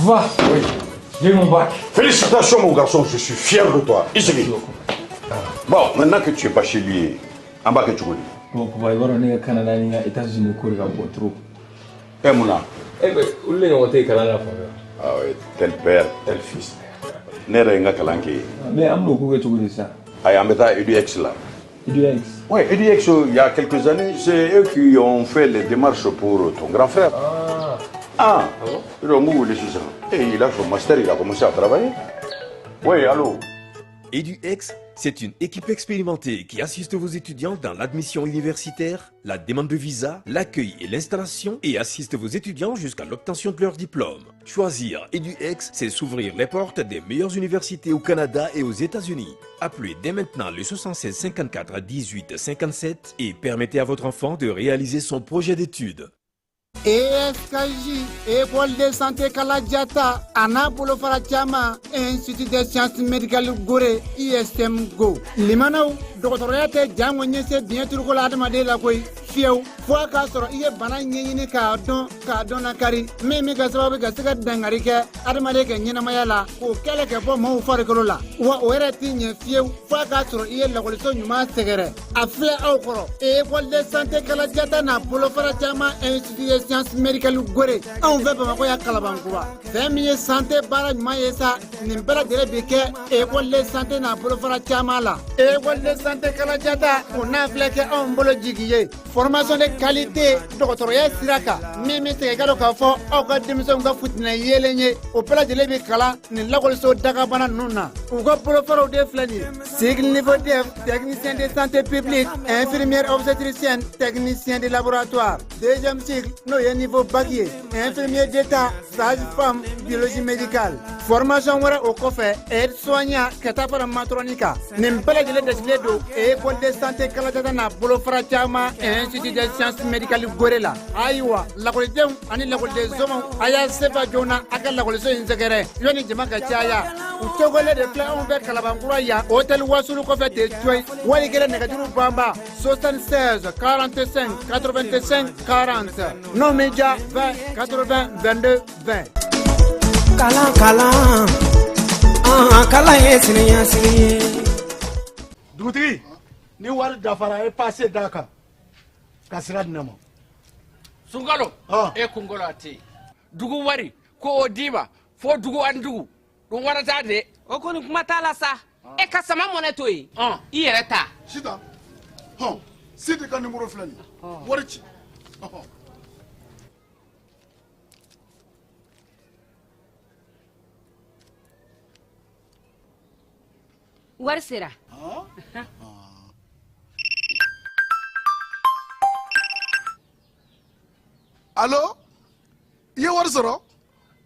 Va. Oui. J'ai mon bac. Félicitations mon garçon, je suis fier de toi. Ici. Bon, maintenant que tu es bachelier, en bas que tu connais. Bon, papa, il va aller au Canada, aux États-Unis, au trop. Eh, Mouna. Eh bien, où est-ce que tu es au Canada? Ah oui, tel père, tel fils. N'est-ce pas Kalanké? Mais pourquoi tu dis ça? Ah, il y a EduX là. EduX? Oui, EduX, il y a quelques années, c'est eux qui ont fait les démarches pour ton grand frère. Ah bon? Et il a son master, il a commencé à travailler. Oui, allô? EduX, c'est une équipe expérimentée qui assiste vos étudiants dans l'admission universitaire, la demande de visa, l'accueil et l'installation et assiste vos étudiants jusqu'à l'obtention de leur diplôme. Choisir EduX, c'est s'ouvrir les portes des meilleures universités au Canada et aux États-Unis. Appelez dès maintenant le 76 54 18 57 et permettez à votre enfant de réaliser son projet d'études. ESKJ, École de santé Kaladiata, Anna Boulofara Chama, Institut de sciences médicales Gore, ISM Go. Limano, doctorate Jamonyese, bien turco la demande la koi, Fiau, Foacastro, Ie Banani Cardon, Cardona Cari, Mimica Sabaga Dangarika, Armadeka Yinamayala, ou Kalaka Pomo Faricolola, ou Eretin, Fiau, Foacastro, Ie la Colson, Mastegere, a Fle Okoro, École de santé Kaladiata, Boulofara Chama, Institut de sciences médicales Gore, on veut pas quoi Calabancoa. 20 santé bara Mayesa, Nimbera de Rebeke, École de santé na Boulofara Chamala, École de santé Kaladiata, on a flequé en Bologigi. Formation de qualité, doctorat Siraka, Mimi Tegaloka for, Oka Dimson Gafutna Yelenye, Opera de Lebekala, Nilagoso Dagabana Nuna, Ugo Profaro de Flani, Sigle niveau de technicien de santé publique, infirmière obstétricienne, technicien de laboratoire, deuxième cycle, Noye niveau baguier, infirmier d'état, sage-femme, biologie médicale. Formation au Kofe, aide-soignant, Katapara Matronica, Nimbela de l'Edesledo, École de santé Kalatana, Bolofra Chama, Institut de sciences médicales Gorilla. Aywa, la qualité, Annie la qualité Zomo, Aya Seva Jona, Aka la qualité Inzagere, Yoni Jamaka Chaya, Utogole de Fla on vers Calabangoya, Hôtel Wasulu Kofe de Joy, Waligere Negaduru Bamba, 76 45 85 40, non média 20 80 22 20. Kalan kalan ye sini Dugutigi ni wari dafara e passé daka kasira dinamo Sungalo e kungolo ati dugu wari ko odiba fo dugu andugu dum warata de o koni kuma tala sa e kasama moneto yi i yere ta sita sidi kan numéro flani wari ci Wari sera. Allo? Ye wari sɔrɔ?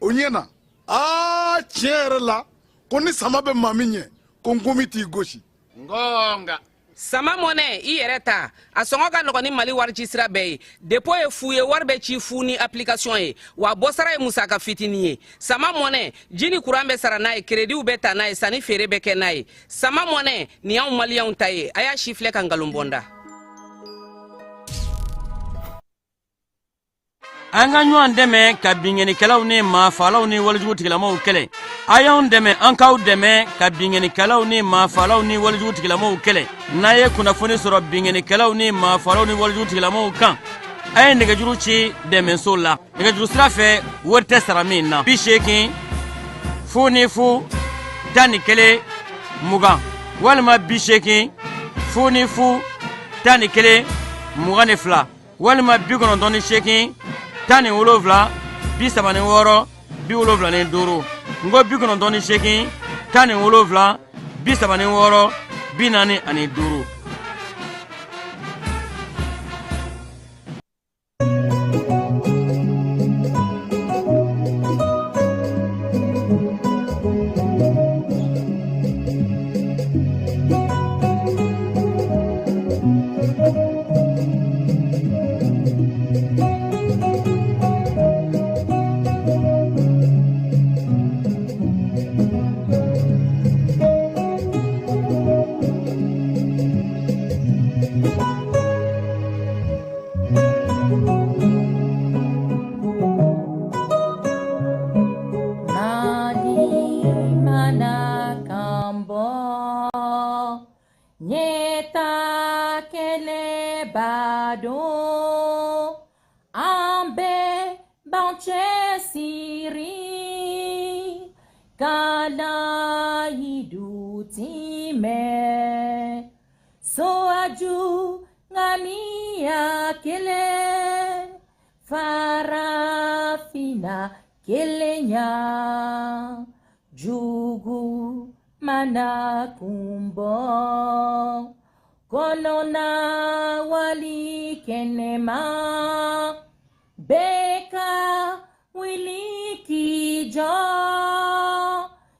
O ɲɛna. Tiɲɛ yɛrɛ la, ko ni sama bɛ maa min ɲɛ, ko n gomi t'i gosi. Ngonga sama mone i yɛrɛ ta a sɔngɔ ka nɔgɔn ni Mali wari ci sira bɛɛ ye dépôt ye fu ye wari bɛ ci fu ni application ye wa bɔ sara ye musaka fitini ye sama mone ji ni courant bɛ sara n'a ye crédit bɛ ta n'a ye sanni feere bɛ kɛ n'a ye sama mone ni y'anw maliyɛnw ta ye a y'a si filɛ ka nkalon bɔnda an ka ɲɔgɔn dɛmɛ ka binkɛnikɛlaw ni maafalaw ni walijugutigilamaw kɛlɛ a y'anw dɛmɛ an k'aw dɛmɛ ka binkɛnikɛlaw ni maafalaw ni walijugutigilamaw kɛlɛ n'a ye kunnafoni sɔrɔ binkɛnikɛlaw ni maafalaw ni walijugutigilamaw kan a ye nɛgɛjuru ci dɛmɛso la nɛgɛjuru sira fɛ wari tɛ sara min na 80 fu ni fu 11 20 walima 80 fu ni fu 11 22 walima 98 10 wolofila 36 75 ngo 98 10 wolofila 36 45. kesiri kala hidutime soaju ngamia kele farafina kelenya jugu mana kumbo konona wali kenema beka wiliki jo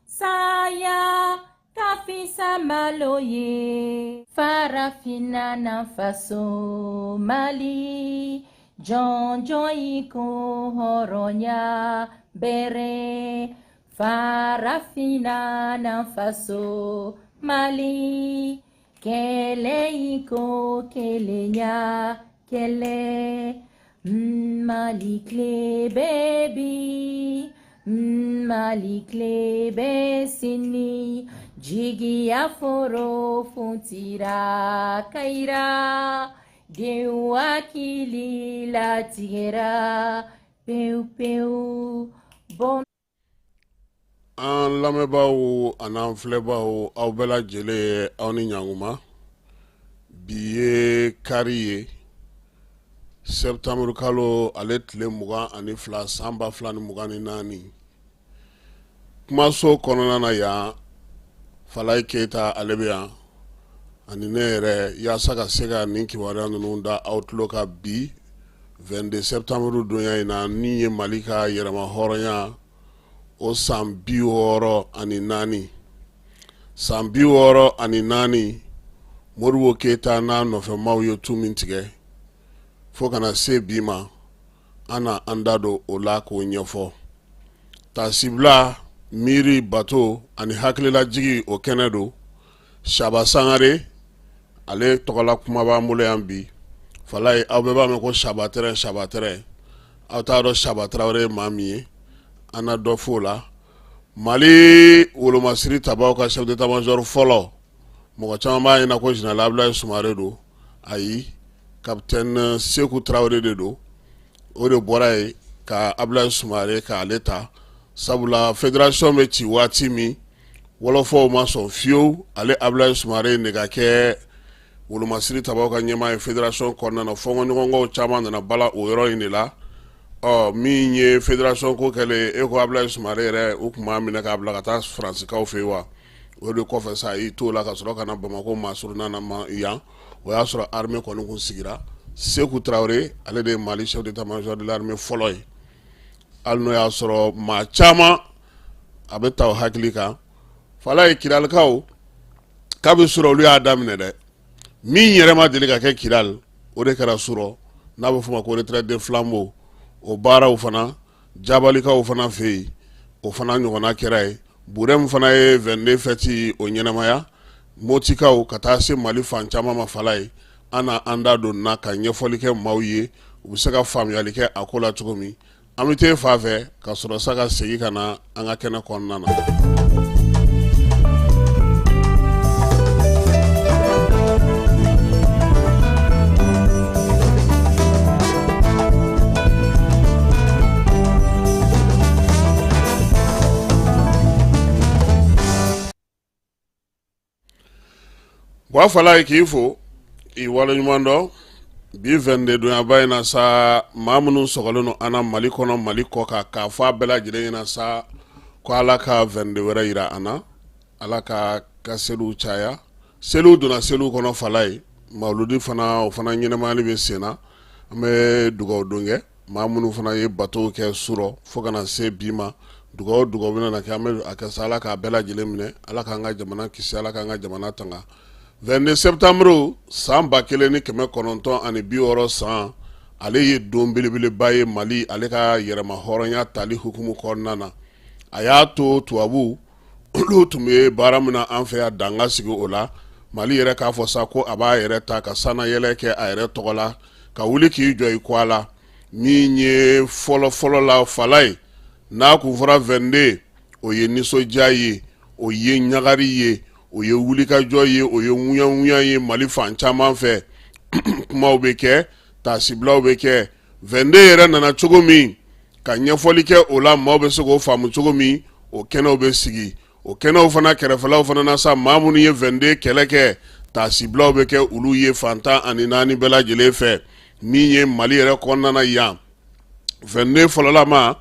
saya kafisa maloye farafina na faso mali jonjo iko horonya bere farafina na faso mali kele iko kelenya kele malikle baby malikle besini jigi aforo funtira kaira dewakili la tigera peu peu bon an lamɛnbaaw an'an filɛbaaw aw bɛɛ lajɛlen aw ni ɲanguma bi ye kari ye septembre kalo ale tile 22 san 2024 kumaso kɔnɔna na yan Falaye Keyita ale bɛ yan ani ne yɛrɛ yaasa ka se ka nin kibaruya ninnu da aw tulo kan bi 22 septembre donya in na ni ye Mali ka yɛrɛma hɔrɔnya o san 64 san 64 Modibo Keyita n'a nɔfɛmaw ye tu min tigɛ fo kana se bi ma ana an da don o la k'o ɲɛfɔ tasibila miiri bato ani hakililajigi o kɛnɛ don Saba Sangare ale tɔgɔla kuma b'an bolo yan bi Falaye aw bɛɛ b'a mɛn ko Sabatɛrɛ aw t'a dɔn Saba Tarawele ye maa min ye an na dɔ f'o la Mali wolomasiri tabaw ka chef d'état-major fɔlɔ mɔgɔ caman b'a ɲɛna ko général Abdoulaye Soumaré don ayi capitaine Sekou Traoré de do o de bɔra ye ka Abdoulaye Soumaré ka ale ta sabula fédération bɛ ci waati min wɔlɔfɔw ma sɔn fiyewu ale Abdoulaye Soumaré ne ka kɛ wolomasiri tabaw ka ɲɛmaa ye fédération kɔnɔna na fɔnkɔɲɔgɔnkɔw caman nana bala o yɔrɔ in de la min ye fédération ko kɛlen e ko Abdoulaye Soumaré yɛrɛ o tun b'a minɛ k'a bila ka taa Faransikaw fɛ yen wa o de kɔfɛ sa i t'o la ka sɔrɔ ka na Bamako Mansouruna na yan o y'a sɔrɔ armée kɔni kun sigira Sekou Traoré ale de ye Mali chef d'état-major de l'armée fɔlɔ ye hali n'o y'a sɔrɔ maa caman a bɛ ta o hakili kan Falaye kiralikaw k'a bɛ sɔrɔ olu y'a daminɛ dɛ min yɛrɛ ma deli ka kɛ kiral o de kɛra sɔrɔ n'a bɛ fɔ ma ko retraite de flambeau o baaraw fana jabalikaw fana fɛ yen o fana ɲɔgɔnna kɛra ye Burem fana ye 22 fêti o ɲɛnamaya Motikaw ka taa se Mali fan caman ma Falaye an na an da don na ka ɲɛfɔli kɛ maaw ye u bɛ se ka faamuyali kɛ a ko la cogo min an bɛ t'e fa fɛ ka sɔrɔ sa ka segin ka na an ka kɛnɛ kɔnɔna na. Wa Falaye k'i fo i waleɲuman dɔn bi 22 donyaba in na sa maa minnu sɔgɔlen don an na Mali kɔnɔ Mali kɔ kan k'a fɔ a bɛɛ lajɛlen ɲɛna sa ko Ala ka 22 wɛrɛ yira an na Ala ka seliw caya seliw donna seliw kɔnɔ Falaye mawuludi fana o fana ɲɛnɛmayali bɛ sen na an bɛ dugawu don kɛ maa minnu fana ye batow kɛ surɔ fo kana se bi ma dugawu bɛna na kɛ an bɛ a kɛ sa Ala k'a bɛɛ lajɛlen minɛ Ala k'an ka jamana kisi Ala k'an ka jamana tanga 22 septembre san 1960 san ale ye don belebeleba ye Mali ale ka yɛrɛma hɔrɔnya tali hukumu kɔnɔna na a y'a to tubabu olu tun bɛ baara min na an fɛ yan danga sigi o la Mali yɛrɛ k'a fɔ sa ko a b'a yɛrɛ ta ka sanayɛlɛ kɛ a yɛrɛ tɔgɔ la ka wuli k'i jɔ i kɔ a la min ye fɔlɔ la Falaye n'a kun fɔra 22 o ye nisɔndiya ye o ye ɲagari ye o ye wulikajɔ ye o ye ŋuɲa ye Mali fan caman fɛ kumaw bɛ kɛ tasibilaw bɛ kɛ 22 yɛrɛ nana cogo min ka ɲɛfɔli kɛ o la maaw bɛ se k'o faamu cogo min o kɛnɛw bɛ sigi o kɛnɛw fana kɛrɛfɛlaw fana na sa maa minnu ye 22 kɛlɛ kɛ taasibilaw bɛ kɛ olu ye fantan ani naani bɛɛ lajɛlen fɛ min ye Mali yɛrɛ kɔnɔna na yan 22 fɔlɔlama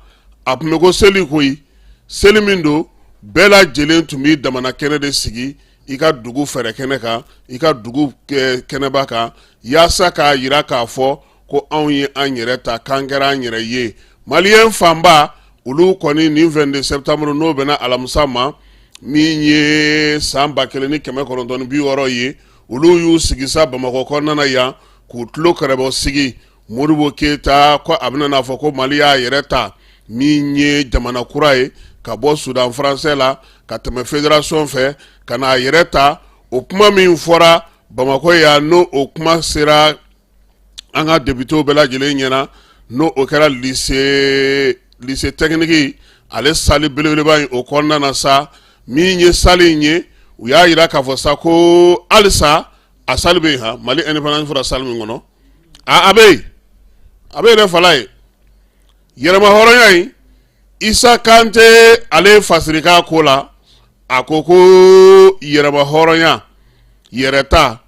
a tun bɛ ko seli koyi seli min don bɛɛ lajɛlen tun bɛ damana kɛnɛ de sigi i ka dugu fɛrɛ kɛnɛ kan i ka dugu kɛnɛba kan yaasa k'a yira k'a fɔ ko anw ye an yɛrɛ ta k'an kɛra an yɛrɛ ye maliyɛn fanba olu kɔni nin 22 septembre n'o bɛna alamisa ma min ye san 1960 ye olu y'u sigi sa Bamakɔ kɔnɔna na yan k'u tulo kɛrɛbɔ sigi Modibo Keyita ko a bɛna n'a fɔ ko Mali y'a yɛrɛ ta min ye jamana kura ye ka bɔ Sudan français la ka tɛmɛ fédération fɛ ka n'a yɛrɛ ta o kuma min fɔra Bamakɔ yan n'o o kuma sera an ka députés bɛɛ lajɛlen ɲɛna n'o o kɛra lycée technique ale sali belebeleba in o kɔnɔna na sa min ye sali in ye u y'a yira k'a fɔ sa ko halisa a sali bɛ yen ha Mali indépendance fɔra sali min kɔnɔ a bɛ yen yɛrɛ fala ye yɛrɛma hɔrɔnya in Isa Kante ale fasirika ko la a ko ko yɛrɛma hɔrɔnya yɛrɛta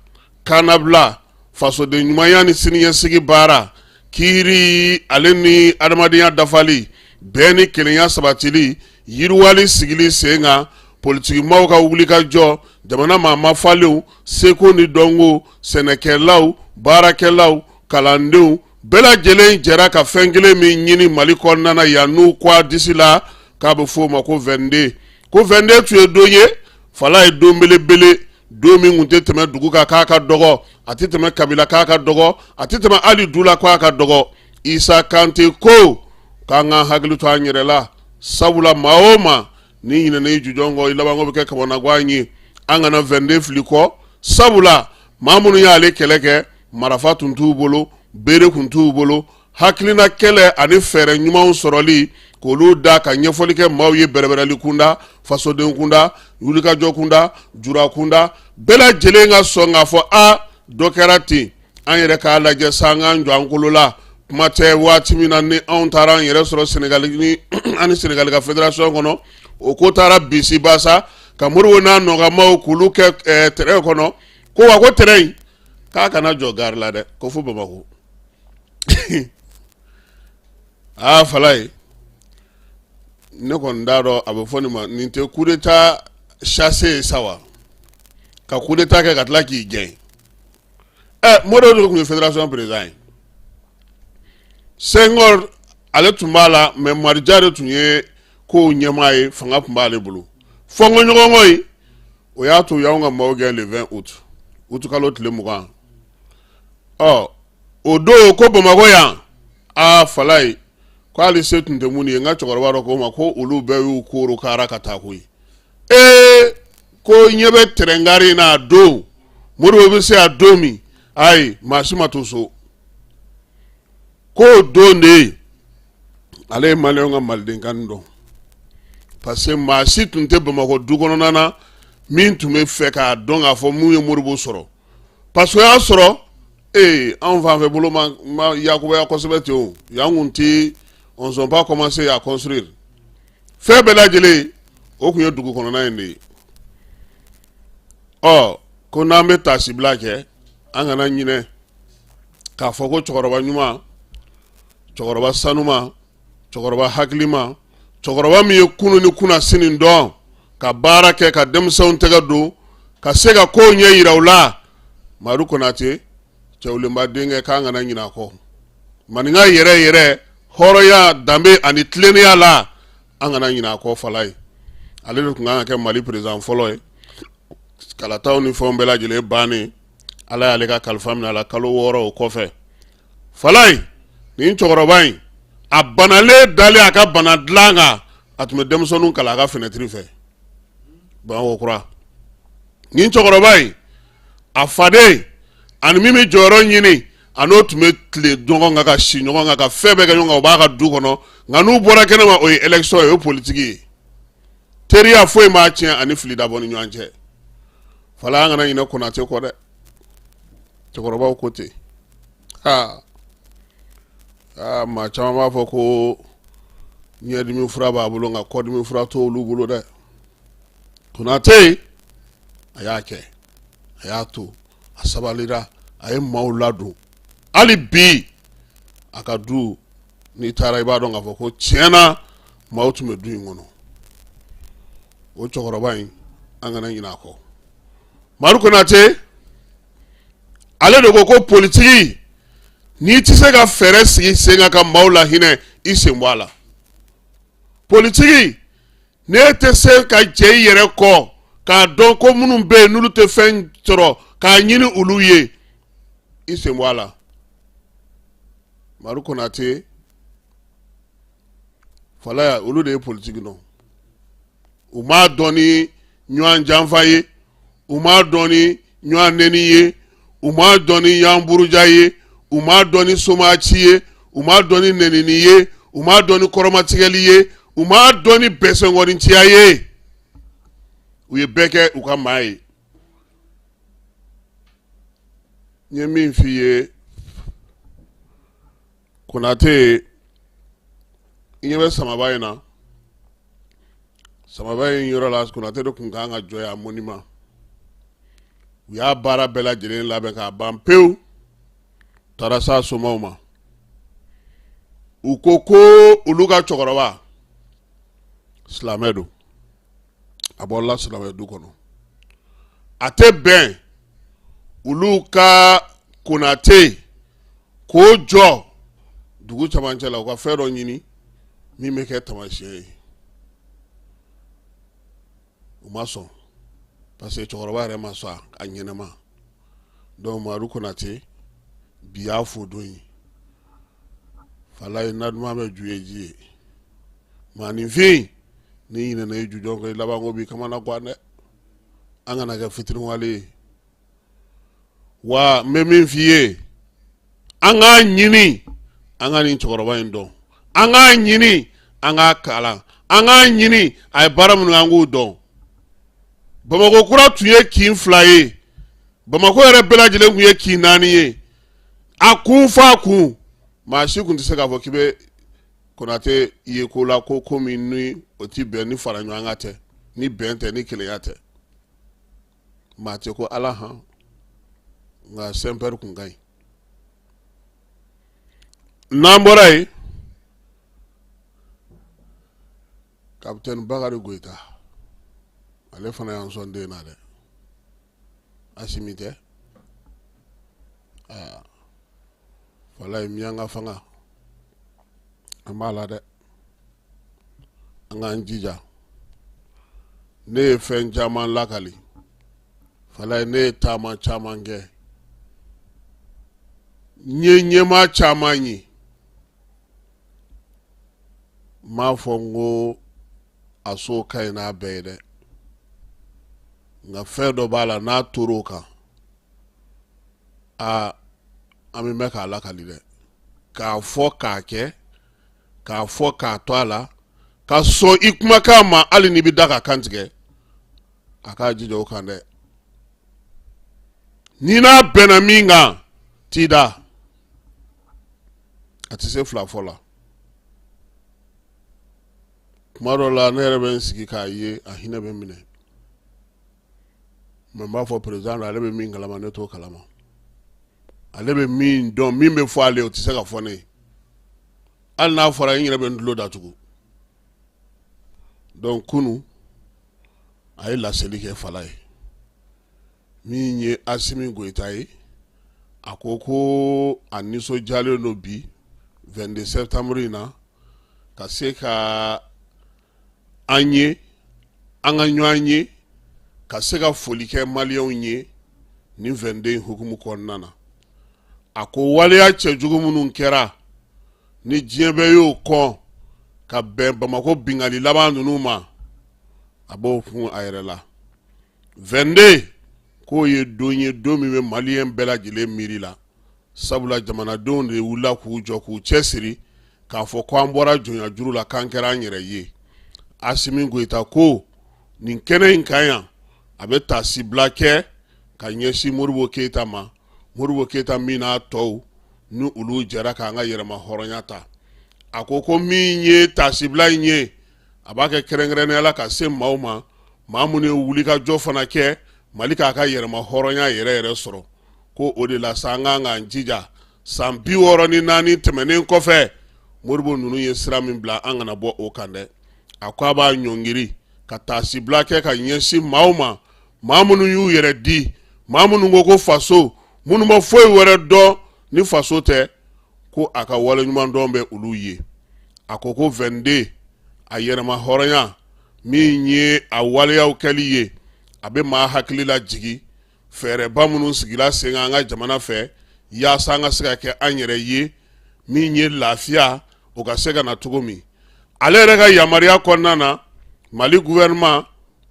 kanabila fasoden ɲumanya ni siniɲɛsigi baara kiiri ale ni adamadenya dafali bɛɛ ni kelenya sabatili yiriwali sigili sen kan politikimaw ka wuli ka jɔ jamana maa falenw seko ni dɔnko sɛnɛkɛlaw baarakɛlaw kalandenw bɛɛ lajɛlen jɛra ka fɛn kelen min ɲini Mali kɔnɔna na yan n'u kɔ a disi la k'a bɛ fɔ o ma ko 22 ko 22 tun ye don ye fala ye don belebele don min tun tɛ tɛmɛ dugu kan k'a ka dɔgɔ a tɛ tɛmɛ kabila k'a ka dɔgɔ a tɛ tɛmɛ hali du la k'a ka dɔgɔ Isa Kante ko k'an ka hakili to an yɛrɛ la sabula maa o maa ni ɲinɛna i jujɔn kɔ i labanko bɛ kɛ kamanagan an ye an kana 22 fili kɔ sabula maa minnu y'ale kɛlɛ kɛ marifa tun t'u bolo bere tun t'u bolo hakilina kɛlɛ ani fɛɛrɛ ɲumanw sɔrɔli k'olu da ka ɲɛfɔli kɛ maaw ye bɛrɛbɛrɛli kunda fasoden kunda wulikajɔ kunda jura kunda bɛɛ lajɛlen ka sɔn k'a fɔ a dɔ kɛra ten an yɛrɛ k'a lajɛ san k'an jɔ an kolo la kuma tɛ waati min na ni anw taara an yɛrɛ sɔrɔ Senegali ni ani Senegali ka fédération kɔnɔ o ko taara bisi basa ka Modibo n'a nɔgɔmaw k'olu kɛ terrain kɔnɔ ko wa ko terrain k'a kana jɔ gare la dɛ ko fo Bamako fala ye ne kɔni t'a dɔn a bɛ fɔ nin ma nin tɛ coup d'état chassé sa wa ka coup d'état kɛ ka tila k'i gɛn Modibo de tun ye fédération président ye Senghor ale tun b'a la mais Marija de tun ye kow ɲɛmaa ye fanga tun b'ale bolo fɔnkɔɲɔgɔnkɔ in o y'a to y'anw ka maaw gɛn le 20 août kalo tile 20 o don ko Bamakɔ yan fala ye ko hali se tun tɛ mun ye n ka cɛkɔrɔba dɔ ko ma ko olu bɛɛ y'u kooro kara ka taa koyi ko ɲɛ bɛ terɛngari in na a don Modibo bɛ se a don min ayi maa si ma to so ko don de ye ale ye maliyɛnw ka malidenkan dɔn parce que maa si tun tɛ Bamakɔ du kɔnɔna na min tun bɛ fɛ k'a dɔn k'a fɔ mun ye Modibo sɔrɔ parce que o y'a sɔrɔ anw fan fɛ bolo ma yakubaya kosɛbɛ ten o yan kun tɛ on sont pas commencé à construire fɛn bɛɛ lajɛlen o tun ye dugu kɔnɔna in de ye ko n'an bɛ taasibila kɛ an kana ɲinɛ k'a fɔ ko cɛkɔrɔba ɲuman cɛkɔrɔba sanuma cɛkɔrɔba hakilima cɛkɔrɔba min ye kunu ni kunna sini dɔn ka baara kɛ ka denmisɛnw tɛgɛ don ka se ka kow ɲɛ yira u la Madu Konate cɛwlenba denkɛ k'an kana ɲinɛ a kɔ maninka yɛrɛ hɔrɔnya danbe ani tilennenya la an kana ɲinɛ a kɔ fala ye ale de tun kan ka kɛ Mali président fɔlɔ ye kalataw ni fɛnw bɛɛ lajɛlen bannen ala y'ale ka kalifa minɛ a la kalo 6 o kɔfɛ fala ye nin cɛkɔrɔba in a banalen dalen a ka bana dilan kan a tun bɛ denmisɛnninw kalan a ka fenêtre fɛ Bamakɔ kura nin cɛkɔrɔba in a faden ani min bɛ jɔyɔrɔ ɲini a n'o tun bɛ tile ɲɔgɔn kan ka si ɲɔgɔn kan ka fɛn bɛɛ kɛ ɲɔgɔn kan o b'a ka du kɔnɔ nka n'u bɔra kɛnɛma o ye élection ye o ye politique ye teriya foyi m'a tiɲɛ ani fili dabɔ ni ɲɔgɔn cɛ fala an kana ɲinɛ Konate kɔ dɛ cɛkɔrɔbaw ko ten maa caman b'a fɔ ko ɲɛdimi fura b'a bolo nka kɔdimi fura t'olu bolo dɛ Konate a y'a kɛ a y'a to a sabalira a ye maaw ladon hali bi a ka du n'i taara i b'a dɔn k'a fɔ ko tiɲɛna maaw tun bɛ du in kɔnɔ o cɛkɔrɔba in an kana ɲinɛ a kɔ Madu Konate ale de ko ko politiki n'i tɛ se ka fɛɛrɛ sigi sen kan ka maaw la hinɛ i sen bɔ a la politiki ne tɛ se ka jɛ i yɛrɛ kɔ k'a dɔn ko minnu bɛ yen n'olu tɛ fɛn sɔrɔ k'a ɲini olu ye i sen bɔ a la Madu Konate falaya olu de ye politiki dɔn u m'a dɔn ni ɲɔgɔn janfa ye u m'a dɔn ni ɲɔgɔn nɛni ye u m'a dɔn ni ɲɔgɔn buruja ye u m'a dɔn ni somaci ye u m'a dɔn ni nɛnini ye u m'a dɔn ni kɔrɔmatigɛli ye u m'a dɔn ni bɛsɛnkɔrɔciya ye u ye bɛɛ kɛ u ka maa ye n ye min f'i ye Konate i ɲɛ bɛ samaba in na samaba in yɔrɔ la Konate de tun kan ka jɔ yan monument u y'a baara bɛɛ lajɛlen labɛn k'a ban pewu taara s'a somaw ma u ko ko olu ka cɛkɔrɔba silamɛ don a bɔra silamɛ du kɔnɔ a tɛ bɛn olu ka Konate k'o jɔ dugu camancɛ la u ka fɛn dɔ ɲini min bɛ kɛ tamasiyɛn ye u ma sɔn parce que cɛkɔrɔba yɛrɛ ma sɔn a ɲɛnɛma donc Madu Konate bi y'a fo don ye falaye na duman bɛ ju ye ji ye maaninfin ni ɲinɛna i ju jɔn kɔ i laban ko b'i kamana gan dɛ an kana kɛ fitiriwale ye wa n bɛ min f'i ye an k'a ɲini an ka nin cɛkɔrɔba in dɔn an k'a ɲini an k'a kalan an k'a ɲini a ye baara minnu an k'o dɔn Bamako kura tun ye kin 2 ye Bamako yɛrɛ bɛɛ lajɛlen tun ye kin 4 ye a kun fa kun maa si tun tɛ se k'a fɔ k'i bɛ Konate ye ko la ko min ni o tɛ bɛn ni fara ɲɔgɔn kan tɛ ni bɛn tɛ ni kelenya tɛ maa tɛ ko Ala han nka Saint-Père kun ka ɲi n'an bɔra yen Capitaine Bakari Goyita ale fana y'an sɔn den na dɛ Asimi tɛ walayi miyanka fanga an b'a la dɛ an k'an jija ne ye fɛn caman lakali walayi ne ye taama caman kɛ n ye ɲɛmaa caman ye n m'a fɔ n ko a so ka ɲi n'a bɛɛ ye dɛ nka fɛn dɔ b'a la n'a tor'o kan an bɛ mɛn k'a lakali dɛ k'a fɔ k'a kɛ k'a fɔ k'a to a la ka sɔn i kumakan ma hali n'i bɛ da ka kan tigɛ a k'a jija o kan dɛ n'i n'a bɛnna min kan t'i da a tɛ se fila fɔ la kuma dɔ la ne yɛrɛ bɛ n sigi k'a ye a hinɛ bɛ minɛ mɛ n b'a fɔ président ale bɛ min kalama ne t'o kalama ale bɛ min dɔn min bɛ fɔ ale o tɛ se ka fɔ ne ye hali n'a fɔra n yɛrɛ bɛ n tulo datugu donc kunu a ye laseli kɛ Fala ye min ye Asimi Goyita ye a ko a nisɔndiyalen don bi 22 septembre in na ka se ka an ye an ka ɲɔgɔn ye ka se ka foli kɛ maliyɛnw ye nin 22 hukumu kɔnɔna na a ko waleya cɛjugu minnu kɛra ni diɲɛ bɛɛ y'o kɔn ka bɛn Bamako bingali laban ninnu ma a b'o kun a yɛrɛ la 22 k'o ye don ye don min bɛ maliyɛn bɛɛ lajɛlen miiri la sabula jamanadenw de wulila k'u jɔ k'u cɛsiri k'a fɔ ko an bɔra jɔnya juru la k'an kɛra an yɛrɛ ye Asimi Goyita ko nin kɛnɛ in kan yan a bɛ taasibila kɛ ka ɲɛsin Modibo Keyita ma Modibo Keyita min n'a tɔw ni olu jɛra k'an ka yɛrɛma hɔrɔnya ta a ko ko min ye tasibila in ye a b'a kɛ kɛrɛnkɛrɛnnenya la ka se maaw ma maa minnu ye wulikajɔ fana kɛ Mali k'a ka yɛrɛma hɔrɔnya yɛrɛ yɛrɛ sɔrɔ ko o de la sa an kan k'an jija san 64 tɛmɛnen kɔfɛ Modibo ninnu ye sira min bila an kana bɔ o kan dɛ a ko a b'a ɲɔngiri ka tasibila kɛ ka ɲɛsin maaw ma maa minnu y'u yɛrɛ di maa minnu ko ko faso minnu ma foyi wɛrɛ dɔn ni faso tɛ ko a ka waleɲuman dɔn bɛ olu ye a ko ko 22 a yɛrɛma hɔrɔnya min ye a waleyaw kɛli ye a bɛ maa hakili la jigi fɛɛrɛba minnu sigila sen an ka jamana fɛ yaasa an ka se ka kɛ an yɛrɛ ye min ye lafiya o ka se ka na cogo min ale yɛrɛ ka yamaruya kɔnɔna na Mali gouvernement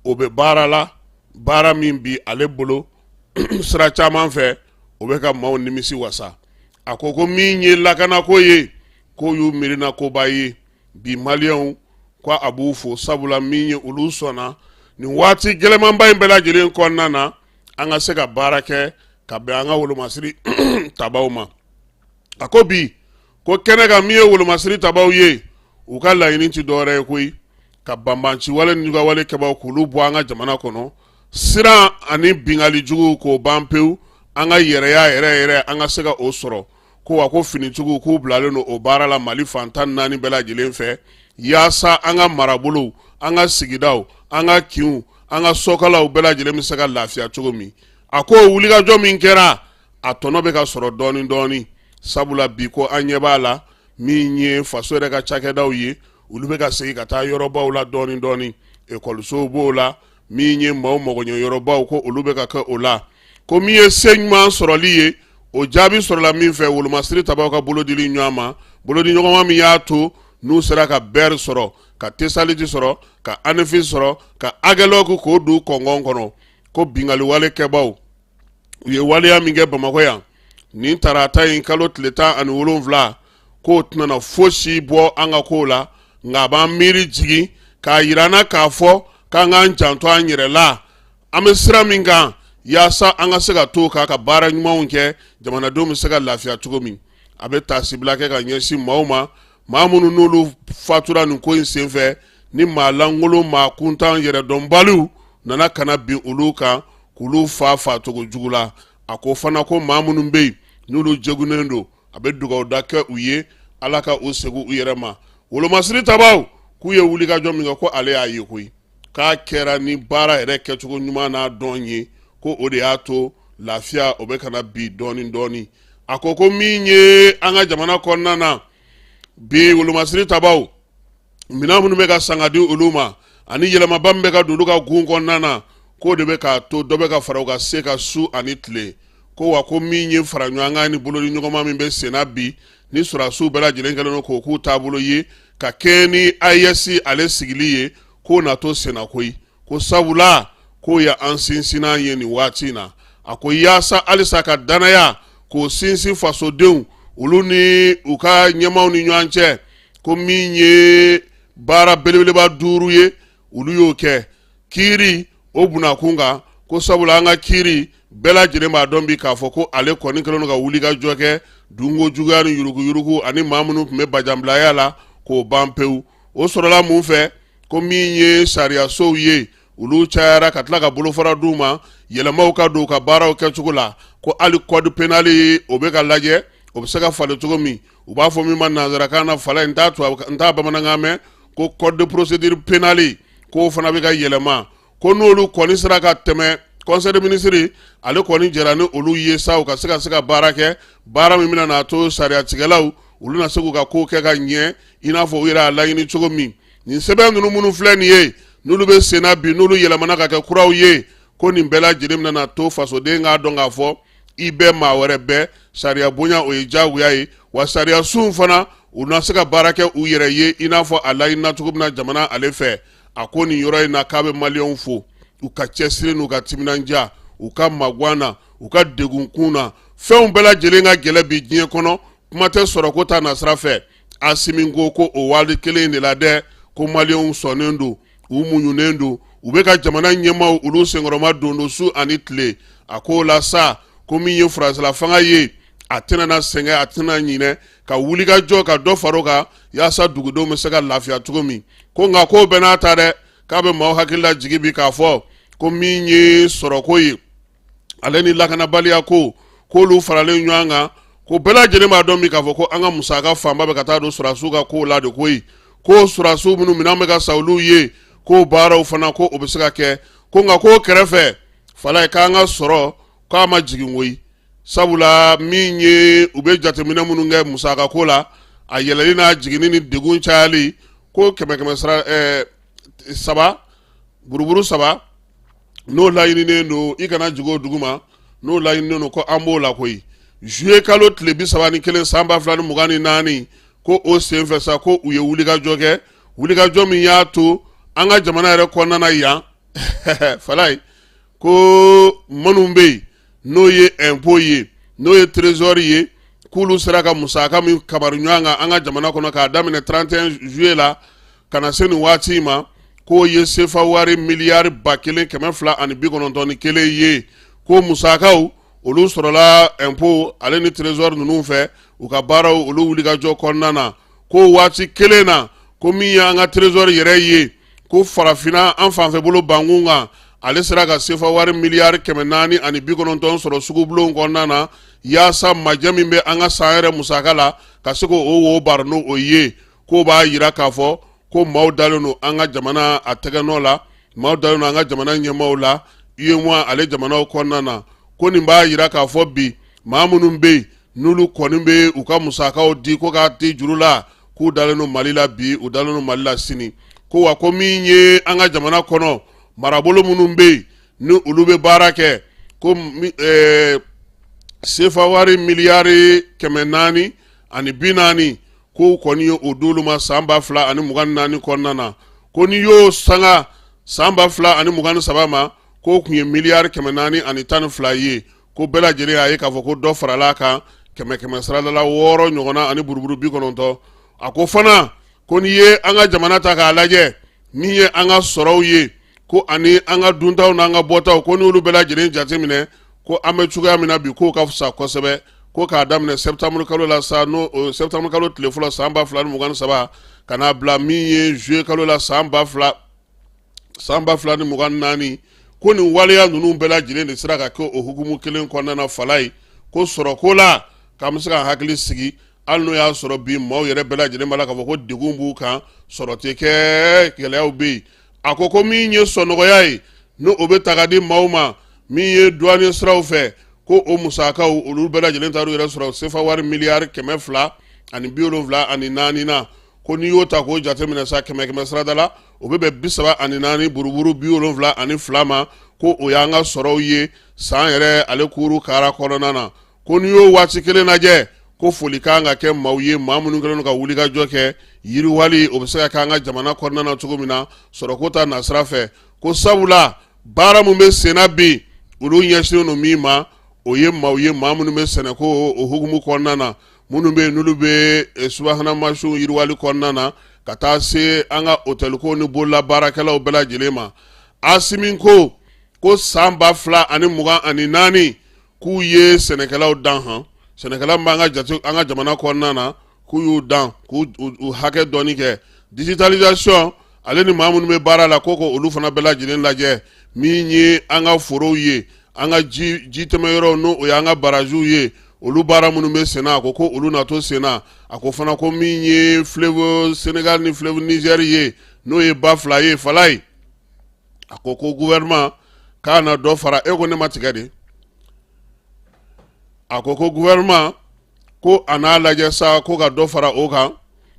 o bɛ baara la baara min bi ale bolo sira caman fɛ o bɛ ka maaw nimisi wasa a ko ko min ye lakanako ye ko y'u mirina koba ye bi maliyɛnw ko a b'u fo sabula min ye olu sɔnna nin waati gɛlɛmanba in bɛɛ lajɛlen kɔnɔna na an ka se ka baara kɛ ka bɛn an ka wolomasiri tabaw ma a ko bi ko kɛnɛ kan min ye wolomasiri tabaw ye u ka laɲini ti dɔwɛrɛ ye koyi ka banbanci wale ni wale kɛbaw k'olu bɔ an ka jamana kɔnɔ siran ani bingali jugu k'o ban pewu an ka yɛrɛya yɛrɛ an ka se ka o sɔrɔ ko wa ko finijugu k'u bilalen don o baara la Mali fantan 4 bɛɛ lajɛlen fɛ yaasa an ka marabolow an ka sigidaw an ka kinw an ka sokalaw bɛɛ lajɛlen bɛ se ka lafiya cogo min a ko wulikajɔ min kɛra a tɔnɔ bɛ ka sɔrɔ dɔɔni dɔɔni sabula bi ko an ɲɛ b'a la min ye faso yɛrɛ ka cakɛdaw ye olu bɛ ka segin ka taa yɔrɔbaw la dɔɔni dɔɔni ekɔlisow b'o la min ye maaw magoɲɛ yɔrɔbaw ko olu bɛ ka kɛ o la ko min ye se ɲuman sɔrɔli ye o jaabi sɔrɔla min fɛ wolomasiri tabaw ka bolodili ɲɔgɔn ma bolodi ɲɔgɔnma min y'a to n'u sera ka bɛri sɔrɔ ka tesaliti sɔrɔ ka anefi sɔrɔ ka agɛlɔku k'o du kɔngɔn kɔnɔ ko bingali wale kɛbaw u ye waleya min kɛ Bamakɔ yan nin tarata in kalo tile 17 k'o tɛna fosi bɔ an ka kow la nka a b'an miiri jigin k'a yirana k'a fɔ k'an k'an janto an yɛrɛ la an bɛ sira min kan yaasa an ka se ka to k'a ka baara ɲumanw kɛ jamanadenw bɛ se ka lafiya cogo min a bɛ tasibila kɛ ka ɲɛsin maaw ma maa minnu n'olu fatura nin ko in senfɛ ni maa lankolon maa kuntan yɛrɛdɔnbaliw nana kana bin olu kan k'olu fa cogo jugu la a ko fana ko maa minnu bɛ yen n'olu jegunnen don a bɛ dugawu da kɛ u ye ala ka u segu u yɛrɛ ma wolomasiri tabaw k'u ye wulikajɔ min kɛ ko ale y'a ye koyi k'a kɛra ni baara yɛrɛ kɛcogo ɲuman n'a dɔn ye ko o de y'a to lafiya o bɛ kana bi dɔɔni dɔɔni a ko ko min ye an ka jamana kɔnɔna na bi wolomasiri tabaw mina minnu bɛ ka sanga di olu ma ani yɛlɛmaba min bɛ ka don olu ka gun kɔnɔna na k'o de bɛ k'a to dɔ bɛ ka fara u ka se ka su ani tile ko wa ko min ye fara ɲɔgɔn kan ni bolodi ɲɔgɔnma min bɛ senna bi ni sɔrɔdasiw bɛɛ lajɛlen kɛlen don k'o k'u taabolo ye ka kɛɲɛ ni AES ale sigili ye k'o na to senna koyi ko sabula k'o ye an sinsinna ye nin waati in na a ko yaasa halisa ka danaya k'o sinsin fasodenw olu ni u ka ɲɛmaw ni ɲɔgɔn cɛ ko min ye baara belebeleba 5 ye olu y'o kɛ kiiri o bunakun kan ko sabula an ka kiiri bɛɛ lajɛlen b'a dɔn bi k'a fɔ ko ale kɔni kɛlen don ka wulikajɔ kɛ dunko juguya ni yuruguyurugu ani maa minnu tun bɛ bajanbilaya la k'o ban pewu o sɔrɔla mun fɛ ko min ye sariyasow ye olu cayara ka tila ka bolofara d'u ma yɛlɛmaw ka don u ka baaraw kɛcogo la ko hali code pénal o bɛ ka lajɛ o bɛ se ka falen cogo min u b'a fɔ min ma nanzarakan na fala n t'a bamanankan mɛn ko code de procédure pénale k'o fana bɛ ka yɛlɛma ko n'olu kɔni sera ka tɛmɛ conseil de ministre ale kɔni jɛra ni olu ye sa u ka se ka baara kɛ baara min bɛna n'a to sariyatigɛlaw olu na se k'u ka ko kɛ ka ɲɛ i n'a fɔ u yɛrɛ y'a laɲini cogo min nin sɛbɛn ninnu minnu filɛ nin ye n'olu bɛ senna bi n'olu yɛlɛmana ka kɛ kuraw ye ko nin bɛɛ lajɛlen bɛna to fasoden k'a dɔn k'a fɔ i bɛ maa wɛrɛ bɛɛ sariya bonya o ye diyagoya ye wa sariya sun fana u na se ka baara kɛ u yɛrɛ ye i n'a fɔ a laɲinina cogo min na jamana ale fɛ a ko nin yɔrɔ in na k'a bɛ maliyɛnw fo u ka cɛsiri n'u ka timinanja u ka magwan na u ka degunkun na fɛnw bɛɛ lajɛlen ka gɛlɛ bi diɲɛ kɔnɔ kuma tɛ sɔrɔ ko ta nasira fɛ Asimi ko ko o wali kelen de la dɛ ko maliyɛnw sɔnnen don u muɲunen don u bɛ ka jamana ɲɛmaw olu senkɔrɔma don su ani tile a ko la sa ko min ye faransilafanga ye a tɛna na sɛngɛ a tɛna ɲinɛ ka wuli ka jɔ ka dɔ faro kan yaasa dugudenw bɛ se ka lafiya cogo min ko nka k'o bɛɛ n'a ta dɛ k'a bɛ maaw hakili la jigi bi k'a fɔ ko min ye sɔrɔko ye ale ni lakanabaliya ko k'olu faralen ɲɔgɔn kan ko bɛɛ lajɛlen b'a dɔn min k'a fɔ ko an ka musaka fanba bɛ ka taa don surasiw ka kow la de koyi ko surasiw minnu minɛn bɛ ka sa olu ye ko baaraw fana ko o bɛ se ka kɛ ko nka k'o kɛrɛfɛ fala k'an ka sɔrɔ k'a ma jigin koyi sabula min ye u bɛ jateminɛ minnu kɛ musaka ko la a yɛlɛli n'a jiginni ni degun cayali ko kɛmɛ sara saba buruburu saba n'o laɲininen don i kana jigin o dugu ma n'o laɲininen don ko an b'o la koyi juillet kalo tile 31 san 2024 ko o senfɛ sa ko u ye wulikajɔ kɛ wulikajɔ min y'a to an ka jamana yɛrɛ kɔnɔna yan falaye ko minnu bɛ yen n'o ye impôt ye n'o ye trésor ye k'olu sera ka musaka min kabari ɲɔgɔn kan an ka jamana kɔnɔ k'a daminɛ 31 juillet la ka na se nin waati ma k'o ye sefa wari miliyari 1,291 ye ko musakaw olu sɔrɔla impôt ale ni trésor ninnu fɛ u ka baaraw olu wulikajɔ kɔnɔna na ko waati kelen na ko min ye an ka trésor yɛrɛ ye ko farafinna an fanfɛ bolo bankun kan ale sera ka sefa wari miliyari 490 sɔrɔ sugubulon kɔnɔna na yaasa majɛ min bɛ an ka san yɛrɛ musaka la ka se k'o wo bari n'o o ye k'o b'a yira k'a fɔ ko maaw dalen don an ka jamana a tɛgɛnɔ la maaw dalen don an ka jamana ɲɛmaaw la UEMOA ale jamanaw kɔnɔna na ko nin b'a yira k'a fɔ bi maa minnu bɛ yen n'olu kɔni bɛ u ka musakaw di ko k'a di juru la k'u dalen don Mali la bi u dalen don Mali la sini ko wa ko min ye an ka jamana kɔnɔ marabolo minnu bɛ yen ni olu bɛ baara kɛ ko sefa wari miliyari 440 ko kɔni ye o d'olu ma san 2024 kɔnɔna na ko ni y'o sanga san 2023 ma ko kun ye miliyari 412 ye ko bɛɛ lajɛlen y'a ye k'a fɔ ko dɔ farala kan kɛmɛ saradala 6 ɲɔgɔnna ani buruburu 90 a ko fana ko ni ye an ka jamana ta k'a lajɛ min ye an ka sɔrɔw ye ko ani an ka duntaw n'an ka bɔtaw ko n'olu bɛɛ lajɛlen jateminɛ ko an bɛ cogoya min na bi k'o ka fisa kosɛbɛ ko k'a daminɛ septembre kalo la sa no septembre kalo tile fɔlɔ san 2023 ka n'a bila min ye juillet kalo la san 2024 ko nin waleya ninnu bɛɛ lajɛlen de sera ka kɛ o hukumu kelen kɔnɔna na falaye ko sɔrɔko la k'an bɛ se ka hakili sigi hali n'o y'a sɔrɔ bi maaw yɛrɛ bɛɛ lajɛlen b'a la k'a fɔ ko degun b'u kan sɔrɔ tɛ kɛ gɛlɛyaw bɛ yen a ko min ye sɔnɔgɔya ye n'o o bɛ ta ka di maaw ma min ye douane siraw fɛ ko o musakaw olu bɛɛ lajɛlen taar'u yɛrɛ sɔrɔ sefa wari miliyari 274 na ko n'i y'o ta k'o jateminɛ sa kɛmɛ sarada la o bɛ bɛn 34 buruburu 72 ma ko o y'an ka sɔrɔw ye san yɛrɛ ale kuru kara kɔnɔna na ko n'i y'o waati kelen lajɛ ko foli kan ka kɛ maaw ye maa minnu kɛlen don ka wulikajɔ kɛ yiriwali o bɛ se ka kɛ an ka jamana kɔnɔna na cogo min na sɔrɔko ta nasira fɛ ko sabula baara min bɛ senna bi olu ɲɛsinnen don min ma o ye maaw ye maa minnu bɛ sɛnɛko o hukumu kɔnɔna na minnu bɛ yen n'olu bɛ subahana mansinw yiriwali kɔnɔna na ka taa se an ka hôtelko ni bolola baarakɛlaw bɛɛ lajɛlen ma Asimi ko san 2024 k'u ye sɛnɛkɛlaw dan han sɛnɛkɛlaw b'an ka jate an ka jamana kɔnɔna na k'u y'u dan k'u hakɛ dɔɔni kɛ digitalisation ale ni maa minnu bɛ baara la ko olu fana bɛɛ lajɛlen lajɛ min ye an ka forow ye an ka ji tɛmɛyɔrɔw n'o o y'an ka barajiw ye olu baara minnu bɛ sen na a ko olu na to sen na a ko fana ko min ye fleuve Sénégal ni fleuve Niger ye n'o ye ba fila ye falaye a ko gouvernement k'a na dɔ fara e ko ne ma tigɛ de a ko gouvernement ko a n'a lajɛ sa ko ka dɔ fara o kan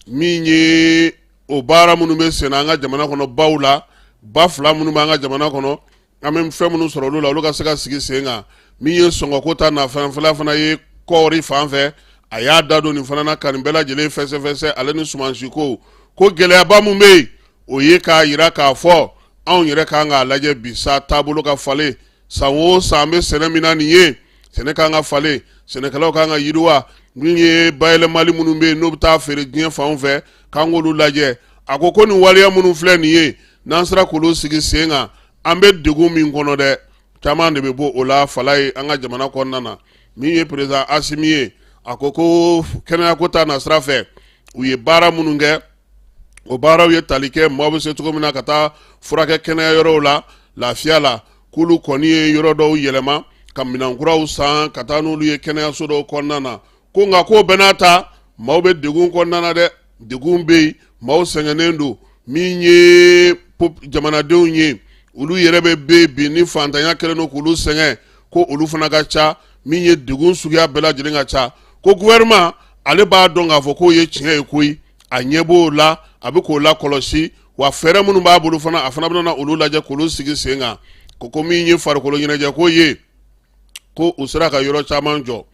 min ye o baara minnu bɛ sen na an ka jamana kɔnɔ baw la ba fila minnu b'an ka jamana kɔnɔ an bɛ fɛn minnu sɔrɔ olu la olu ka se ka sigi sen kan min ye sɔngɔko ta nafɛnfɛla fana ye kɔɔri fan fɛ a y'a da don nin fana na ka nin bɛɛ lajɛlen fɛsɛfɛsɛ ale ni sumansi ko gɛlɛyaba min bɛ yen o ye k'a yira k'a fɔ anw yɛrɛ kan k'a lajɛ bi sa taabolo ka falen san o san bɛ sɛnɛ min na nin ye sɛnɛ kan ka falen sɛnɛkɛlaw kan ka yiriwa min ye bayɛlɛmali minnu bɛ yen n'o bɛ taa feere diɲɛ fanw fɛ k'an k'olu lajɛ a ko nin waleya minnu filɛ nin ye n'an sera k'olu sigi sen kan an bɛ degun min kɔnɔ dɛ caman de bɛ bɔ o la falaye an ka jamana kɔnɔna na min ye président Asimi ye a ko ko kɛnɛya ko ta nasira fɛ u ye baara minnu kɛ o baaraw ye tali kɛ maaw bɛ se cogo min na ka taa furakɛ kɛnɛya yɔrɔw la lafiya la k'olu kɔni ye yɔrɔ dɔw yɛlɛma ka minɛnkuraw san ka taa n'olu ye kɛnɛyaso dɔw kɔnɔna na ko nka k'o bɛɛ n'a ta maaw bɛ degun kɔnɔna na dɛ degun bɛ yen maaw sɛgɛnnen don min ye jamanadenw ye olu yɛrɛ bɛ bi ni fantanya kɛlen don k'olu sɛgɛn ko olu fana ka ca min ye degun suguya bɛɛ lajɛlen ka ca ko gouvernement ale b'a dɔn k'a fɔ k'o ye tiɲɛ ye koyi a ɲɛ b'o la a bɛ k'o la kɔlɔsi wa fɛɛrɛ minnu b'a bolo fana a fana bɛna olu lajɛ k'olu sigi sen kan ko min ye farikolo ɲɛnajɛ ko ye ko u sera ka yɔrɔ caman jɔ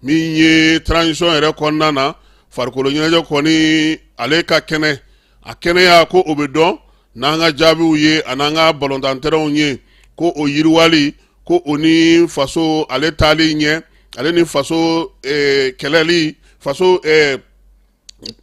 min ye transition yɛrɛ kɔnɔna na farikolo ɲɛnajɛ kɔni ale ka kɛnɛ a kɛnɛya ko o bɛ dɔn n'an ka jaabiw ye an'an ka balontan ye ko o yiriwali ko o ni faso ale taali ɲɛ ale ni faso kɛlɛli faso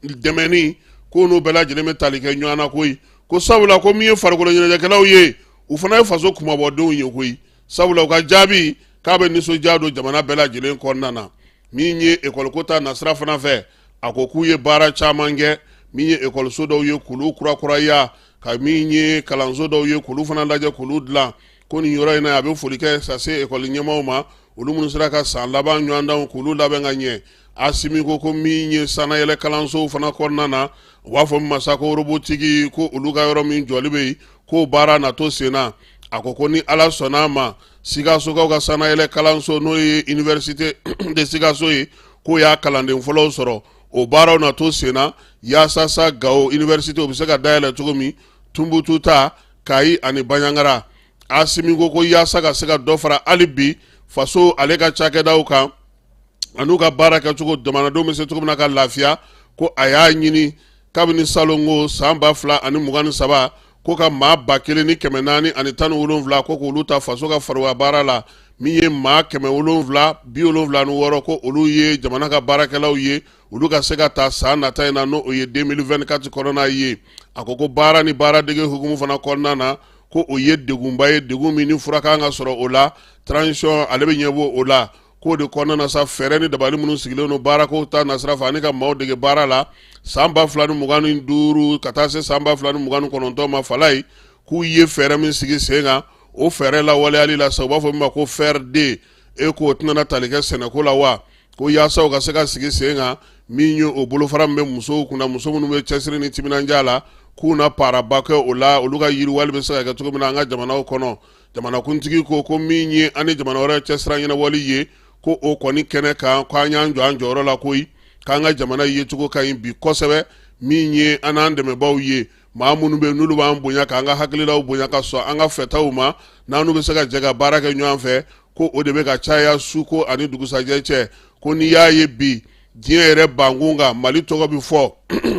dɛmɛni ko n'u bɛɛ lajɛlen bɛ tali kɛ ɲɔgɔn na koyi ko sabula ko min ye farikolo ɲɛnajɛkɛlaw ye u fana ye faso kumabɔdenw ye koyi sabula u ka jaabi k'a bɛ nisɔndiya don jamana bɛɛ lajɛlen kɔnɔna na min ye école ko ta nasira fana fɛ a ko k'u ye baara caman kɛ min ye école dɔw ye k'olu kurakuraya ka min ye kalanso dɔw ye k'olu fana lajɛ k'olu dilan ko nin yɔrɔ in na a bɛ foli kɛ ka se école ɲɛmaaw ma olu minnu sera ka san laban ɲɔgɔndanw k'olu labɛn ka ɲɛ Asimi ko min ye sanayɛlɛ kalanso fana kɔnɔna na u b'a fɔ min ma sa ko robotigi ko olu ka yɔrɔ min jɔli bɛ yen k'o baara natɔ sen na a ko ni ala sɔnna ma Sikasokaw ka sanayɛlɛ kalanso n'o ye université de Sikaso ye k'o y'a kalanden fɔlɔw sɔrɔ o baaraw natɔ sen na yaasa sa Gao université o bɛ se ka dayɛlɛ cogo min Tunbututa Kayi ani Banyankara Asimi ko yaasa ka se ka dɔ fara hali bi faso ale ka cakɛdaw kan an'u ka baara kɛcogo jamanadenw bɛ se cogo min na ka lafiya ko a y'a ɲini kabini salongo san 2023 ko ka maa 1,417 ko k'olu ta faso ka fariwa baara la min ye maa 776 ko olu ye jamana ka baarakɛlaw ye olu ka se ka taa san nata in na n'o ye 2024 kɔnɔna ye a ko baara ni baaradege hukumu fana kɔnɔna na ko o ye degunba ye degun min ni fura kan ka sɔrɔ o la transition ale bɛ ɲɛbɔ o la ko de kɔnɔna na sa fɛɛrɛ ni dabali minnu sigilen don baara ko ta nasira fɛ ani ka maaw dege baara la san 2025 ka taa se san 2029 ma falayi k'u ye fɛɛrɛ min sigi sen kan o fɛɛrɛ la waleyali la sa u b'a fɔ min ma ko FERD k'o tɛna tali kɛ sɛnɛko la wa ko yaasa u ka se ka sigi sen kan min ye o bolofara min bɛ musow kunna muso minnu bɛ cɛsiri ni timinandiya la k'u na paaraba kɛ o la olu ka yiriwali bɛ se ka kɛ cogo min na an ka jamanaw kɔnɔ jamanakuntigi ko min ye ani jamana wɛrɛ cɛsira ɲɛnabɔli ye ko o kɔni kɛnɛ kan k'an y'an jɔ an jɔyɔrɔ la koyi k'an ka jamana ye cogo ka ɲi bi kosɛbɛ min ye an n'an dɛmɛbaw ye maa minnu bɛ n'olu b'an bonya k'an ka hakililaw bonya ka sɔn an ka fɛtaw ma n'an bɛ se ka jɛ ka baara kɛ ɲɔgɔn fɛ ko o de bɛ ka caya suko ani dugusajɛ cɛ ko n'i y'a ye bi diɲɛ yɛrɛ bankun kan Mali tɔgɔ bɛ fɔ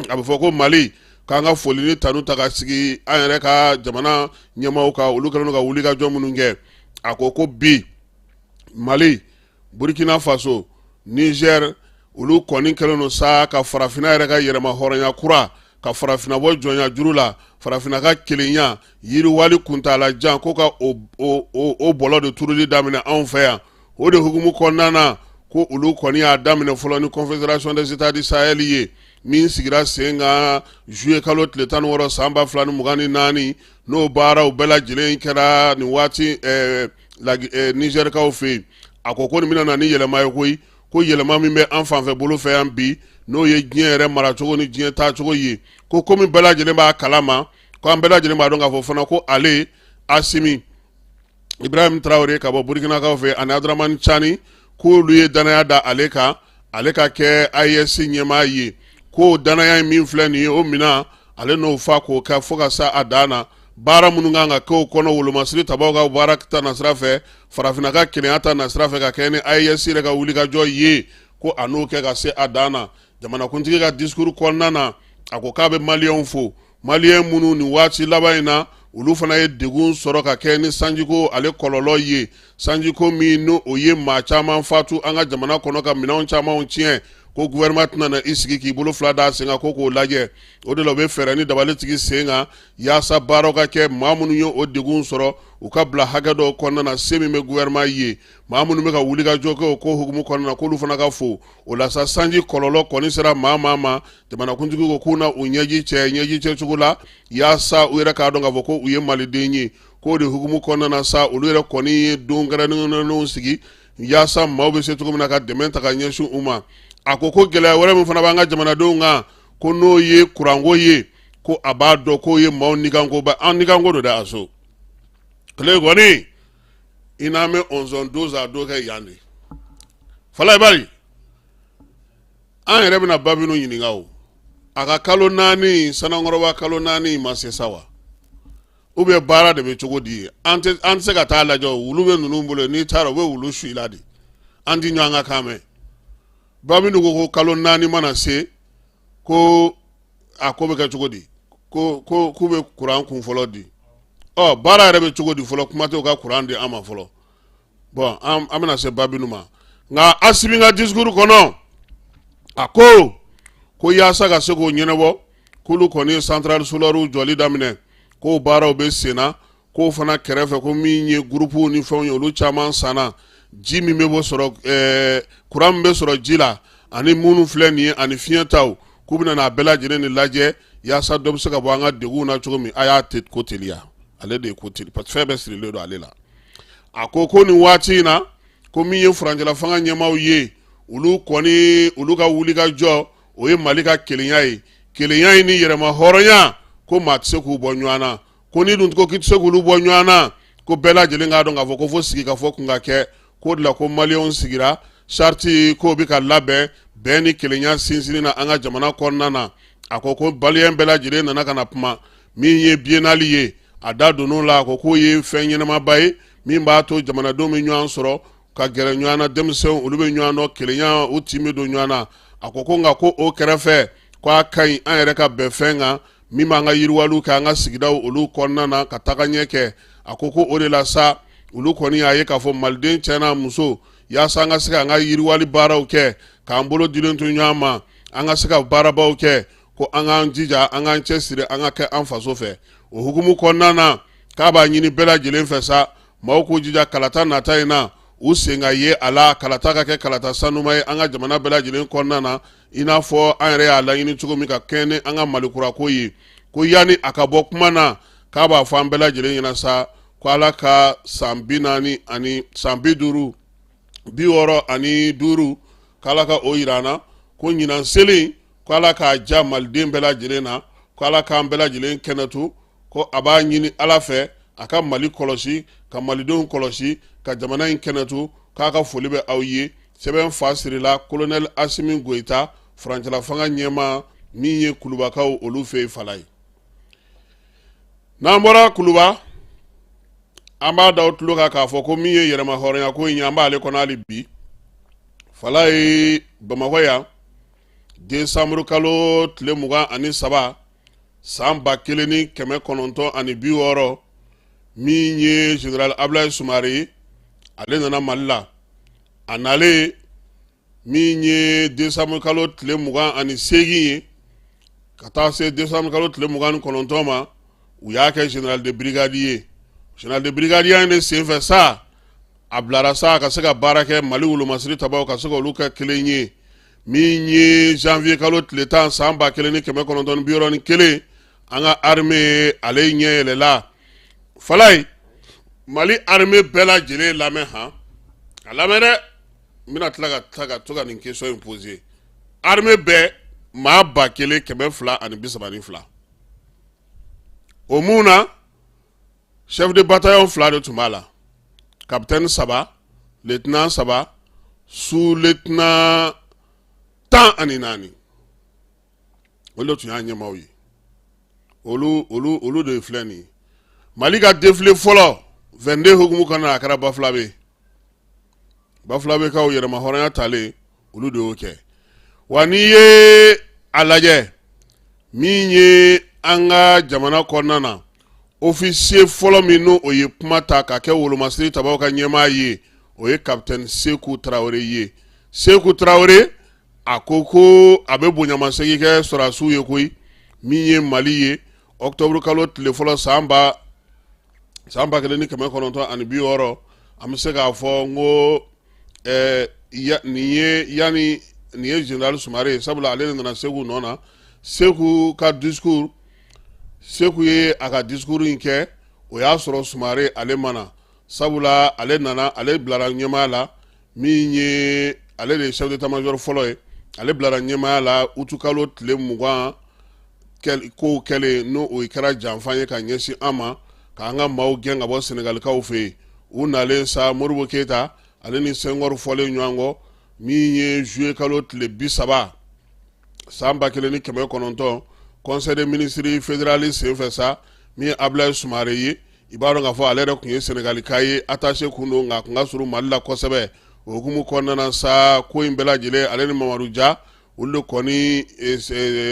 a bɛ fɔ ko Mali k'an ka foli ni tanu ta ka sigi an yɛrɛ ka jamana ɲɛmaaw kan olu kɛlen don ka wuli ka jɔ minnu kɛ a ko bi Mali Burkina Faso Niger olu kɔni kɛlen don sa ka farafinna yɛrɛ ka yɛrɛma hɔrɔnya kura ka farafinna bɔ jɔnya juru la farafinna ka kelenya yiriwali kuntala jan ko ka o bɔlɔ de turuli daminɛ anw fɛ yan o de hukumu kɔnɔna na ko olu kɔni y'a daminɛ fɔlɔ ni Confédération des États du Sahel ye min sigira sen kan juillet kalo tile 16 san 2024 n'o baaraw bɛɛ lajɛlen kɛra nin waati Nigerkaw fɛ yen a ko nin bɛna na ni yɛlɛma ye koyi ko yɛlɛma min bɛ an fanfɛ bolo fɛ yan bi n'o ye diɲɛ yɛrɛ maracogo ni diɲɛ taacogo ye ko komi bɛɛ lajɛlen b'a kalama ko an bɛɛ lajɛlen b'a dɔn k'a fɔ fana ko ale Asimi Ibrahim Traoré ka bɔ Burkinakaw fɛ ani Abdramane Chani k'olu ye danaya da ale ka kɛ AES ɲɛmaa ye ko danaya min filɛ nin ye o mina ale n'o fa k'o kɛ fo ka sa a dan na baara minnu kan ka kɛ o kɔnɔ wolomasiri tabaw ka baara ta nasira fɛ farafinna ka kelenya ta nasira fɛ ka kɛ ni AES yɛrɛ ka wulikajɔ ye ko a n'o kɛ ka se a dan na jamanakuntigi ka discours kɔnɔna na a ko k'a bɛ maliyɛnw fo maliyɛn minnu nin waati laban in na olu fana ye degun sɔrɔ ka kɛ ni sanjiko ale kɔlɔlɔ ye sanjiko min n'o ye maa caman fatu an ka jamana kɔnɔ ka minɛnw camanw tiɲɛ ko gouvernement nana isigi ki bolo fila da senga ko ko lajɛ o de la be fɛrɛ ni dabalitigi senga yaasa baaraw ka kɛ maa minnu ye o degun sɔrɔ u ka bila hakɛ dɔ kɔnɔna na se min bɛ gouvernement ye maa minnu bɛ ka wuli ka jɔ kɛ o ko hukumu kɔnɔna na k'olu fana ka fo o la sa sanji kɔlɔlɔ kɔni sera maa ma jamanakuntigi ko k'u na u ɲɛji cɛ cogo la yaasa u yɛrɛ k'a dɔn k'a fɔ ko u ye maliden ye k'o de hukumu kɔnɔna na sa olu yɛrɛ kɔni ye don kɛrɛnnenw sigi yaasa maaw bɛ se cogo min na ka dɛmɛ ta ka ɲɛsin u ma a ko gɛlɛya wɛrɛ min fana b'an ka jamanadenw kan ko n'o ye kuranko ye ko a b'a dɔn k'o ye maaw nikanko ba an nikanko don dɛ a so tile kɔni i n'an bɛ 11 a don kɛ yan de fala bari an yɛrɛ bɛna Babinu ɲininka o a ka kalo 4 Sanakɔrɔba kalo 4 ma se sa wa ou bien baara de bɛ cogo di an tɛ se ka taa lajɛ wulu bɛ ninnu bolo n'i taara u bɛ wulu su i la de an ti ɲɔgɔn ka kan mɛn Babinu ko kalo 4 mana se ko a ko bɛ kɛ cogo di ko k'u bɛ kuran kun fɔlɔ di baara yɛrɛ bɛ cogo di fɔlɔ kuma tɛ u ka kuran di an ma fɔlɔ bon an bɛna se Babinu ma nka Asibi ka discours kɔnɔ a ko yaasa ka se k'o ɲɛnabɔ k'olu kɔni centrale solaire jɔli daminɛ k'o baaraw bɛ senna k'o fana kɛrɛfɛ ko min ye groupe ni fɛnw ye olu caman sanna ji min bɛ bɔ sɔrɔ kuran min bɛ sɔrɔ ji la ani minnu filɛ nin ye ani fiɲɛtaw k'u bɛna n'a bɛɛ lajɛlen de lajɛ yaasa dɔ bɛ se ka bɔ an ka degun na cogo min a y'a ko teliya ale de ye ko teli parce que fɛn bɛɛ sirilen don ale la a ko nin waati in na ko min ye furancɛla fanga ɲɛmaaw ye olu ka wuli ka jɔ o ye Mali ka kelenya ye kelenya in ni yɛrɛma hɔrɔnya ko maa tɛ se k'u bɔ ɲɔgɔn na ko ni dun ko k'i tɛ se k'olu bɔ ɲɔgɔn na ko bɛɛ lajɛlen k'a dɔn k'a fɔ ko fo sigi ka fɔ kun ka kɛ k'o de la ko maliyɛnw sigira sariti k'o bɛ ka labɛn bɛn ni kelenya sinsinni na an ka jamana kɔnɔna na a ko maliyɛn bɛɛ lajɛlen nana ka na kuma min ye biennale ye a da donn'o la a ko k'o ye fɛn ɲɛnamaba ye min b'a to jamanadenw bɛ ɲɔgɔn sɔrɔ ka gɛrɛ ɲɔgɔn na denmisɛnw olu bɛ ɲɔgɔn dɔn kelenya u tin bɛ don ɲɔgɔn na a ko nka ko o kɛrɛfɛ k'a ka ɲi an yɛrɛ ka bɛn fɛn kan min b'an ka yiriwaliw kɛ an ka sigidaw olu kɔnɔna na ka taga ɲɛ kɛ a ko o de la sa olu kɔni y'a ye k'a fɔ maliden cɛ n'a muso yaasa an ka se ka an ka yiriwali baaraw kɛ k'an bolo dilen to ɲɔgɔn ma an ka se ka baarabaw kɛ ko an k'an jija an k'an cɛsiri an ka kɛ an faso fɛ o hukumu kɔnɔna na k'a b'a ɲini bɛɛ lajɛlen fɛ sa maaw k'u jija kalata nata in na u sen ka ye a la kalata ka kɛ kalata sanuma ye an ka jamana bɛɛ lajɛlen kɔnɔna na i n'a fɔ an yɛrɛ y'a laɲini cogo min ka kɛɲɛ ni an ka malikurako ye ko yanni a ka bɔ kuma na k'a b'a fɔ an bɛɛ lajɛlen ɲɛna sa ko Ala ka san 40 ani san 50 65 k'Ala ka o yira an na ko ɲinan seli ko Ala k'a ja maliden bɛɛ lajɛlen na ko Ala k'an bɛɛ lajɛlen kɛnɛ to ko a b'a ɲini Ala fɛ a ka Mali kɔlɔsi ka malidenw kɔlɔsi ka jamana in kɛnɛ to k'a ka foli bɛ aw ye sɛbɛn fa sirila colonel Asimi Goyita furancɛla fanga ɲɛma min ye Kulubakaw olu fɛ yen fala ye n'an bɔra Kuluba an b'a da o tulo kan k'a fɔ ko min ye yɛrɛma hɔrɔnya ko in ye an b'ale kɔnɔ hali bi fala ye Bamakɔ yan desanburu kalo tile 23 san 1960 min ye général Ablaye Soumare ale nana Mali la a nalen min ye desanburu kalo tile 28 ye ka taa se desanburu kalo tile 29 ma u y'a kɛ général de brigade ye général de brigade in de senfɛ sa a bilara sa ka se ka baara kɛ Mali wolomasiri tabaw ka se ka olu kɛ kelen ye min ye janvier kalo tile 10 san 1991 an ka armée ale ɲɛ yɛlɛla falaye Mali armée bɛɛ lajɛlen lamɛn han a lamɛn dɛ n bɛna tila ka to ka nin question in poser armée bɛɛ maa 1232 o mun na chef de bataillon 2 de tun b'a la capitaine 3 lieutenant 3 sous-lieutenant 14 olu tun y'a ɲɛmaaw ye olu de filɛ nin ye Mali ka défilé fɔlɔ 22 hukumu kɔnɔna a kɛra Bafulabe kaw yɛrɛma hɔrɔnya talen olu de y'o kɛ wa n'i ye a lajɛ min ye an ka jamana kɔnɔna na officier fɔlɔ min n'o o ye kuma ta ka kɛ wolomasiri tabaw ka ɲɛmaa ye o ye capitaine Seku Traoré ye Seku Traoré a ko ko a bɛ bonyamasegin kɛ sɔrɔdasiw ye koyi min ye Mali ye octobre kalo tile fɔlɔ san ba 1960 an bɛ se k'a fɔ n ko nin ye général Sumare sabula ale de nana Seku nɔ na Seku ka discours Seku ye a ka discours in kɛ o y'a sɔrɔ Sumare ale mana sabula ale nana ale bilara ɲɛmaya la min ye ale de ye chef d'état-major fɔlɔ ye ale bilara ɲɛmaya la utu kalo tile 20 kow kɛlen n'o kɛra janfan ye ka ɲɛsin an ma k'an ka maaw gɛn ka bɔ Senegalikaw fɛ yen u nalen sa Modibo Keyita ale ni Senghor fɔlen ɲɔgɔn kɔ min ye juillet kalo tile 30 san 1990 conseil des ministres fédéral senfɛ sa min ye Ablaye Sumare ye i b'a dɔn k'a fɔ ale yɛrɛ tun ye Senegalika ye attaché kun don nka a kun ka surun Mali la kosɛbɛ o hukumu kɔnɔna na sa ko in bɛɛ lajɛlen ale ni Mamadou Dia olu de kɔni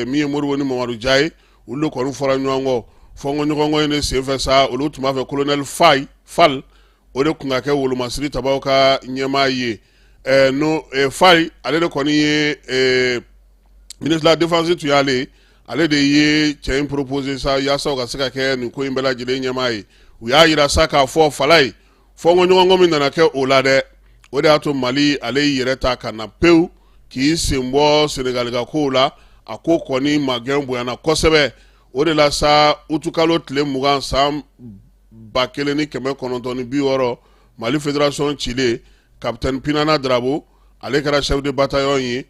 min ye Modibo ni Mamadou Dia ye olu de kɔni fɔra ɲɔgɔn kɔ fɔnkɔɲɔgɔnkɔ in de senfɛ sa olu tun b'a fɛ colonel Fall o de tun ka kɛ wolomasiri tabaw ka ɲɛmaa ye Fall ale de kɔni ye ministre de la défense tun y'ale ale de ye cɛ in proposé sa yaasa o ka se ka kɛ nin ko in bɛɛ lajɛlen ɲɛmaa ye u y'a yira sa k'a fɔ Fala ye fɔnkɔɲɔgɔnkɔ min nana kɛ o la dɛ o de y'a to Mali ale yɛrɛ ta ka na pewu k'i sen bɔ Senegalika kow la a ko kɔni magɛn bonyana kosɛbɛ o de la sa utu kalo tile 20 san 1960 Mali fédération cilen capitaine Pinana Drabo ale kɛra chef de bataillon ye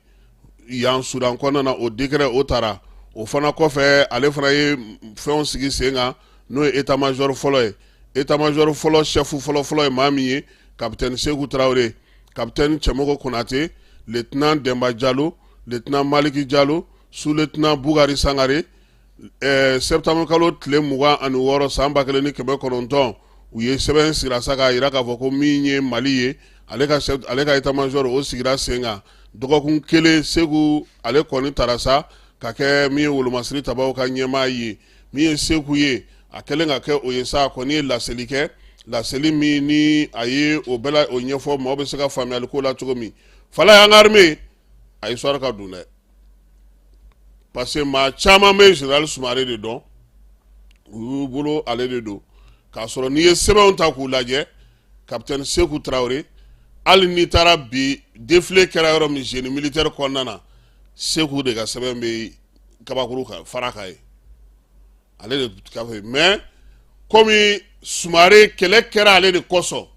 yan Sudan kɔnɔna na o décret o taara o fana kɔfɛ ale fana ye fɛnw sigi sen kan n'o ye état major fɔlɔ ye état major fɔlɔ chef fɔlɔ ye maa min ye capitaine Sekou Traoré capitaine Cɛmɔgɔ Konate lieutenant Demba Diallo lieutenant Maliki Diallo sous-lieutenant Bougari Sangare septembre kalo tile 26 san 1990 u ye sɛbɛn sira sa k'a yira k'a fɔ ko min ye Mali ye ale ka état major o sigira sen kan dɔgɔkun kelen Seku ale kɔni taara sa ka kɛ min ye wolomasiri tabaw ka ɲɛmaa ye min ye Seku ye a kɛlen ka kɛ o ye sa a kɔni ye laseli kɛ laseli min ni a ye o bɛɛ o ɲɛfɔ maaw bɛ se ka faamuyali ko la cogo min Fala y'an ka armée a histoire ka dun dɛ parce que maa caman bɛ général Sumare de dɔn u y'u bolo ale de don k'a sɔrɔ n'i ye sɛbɛnw ta k'u lajɛ capitaine Sekou Traoré hali n'i taara bi défilé kɛra yɔrɔ min génie militaire kɔnɔna na Sekou de ka sɛbɛn bɛ kabakuru kan fara kan ye ale de ka fɛ mais komi Sumare kɛlɛ kɛra ale de kosɔn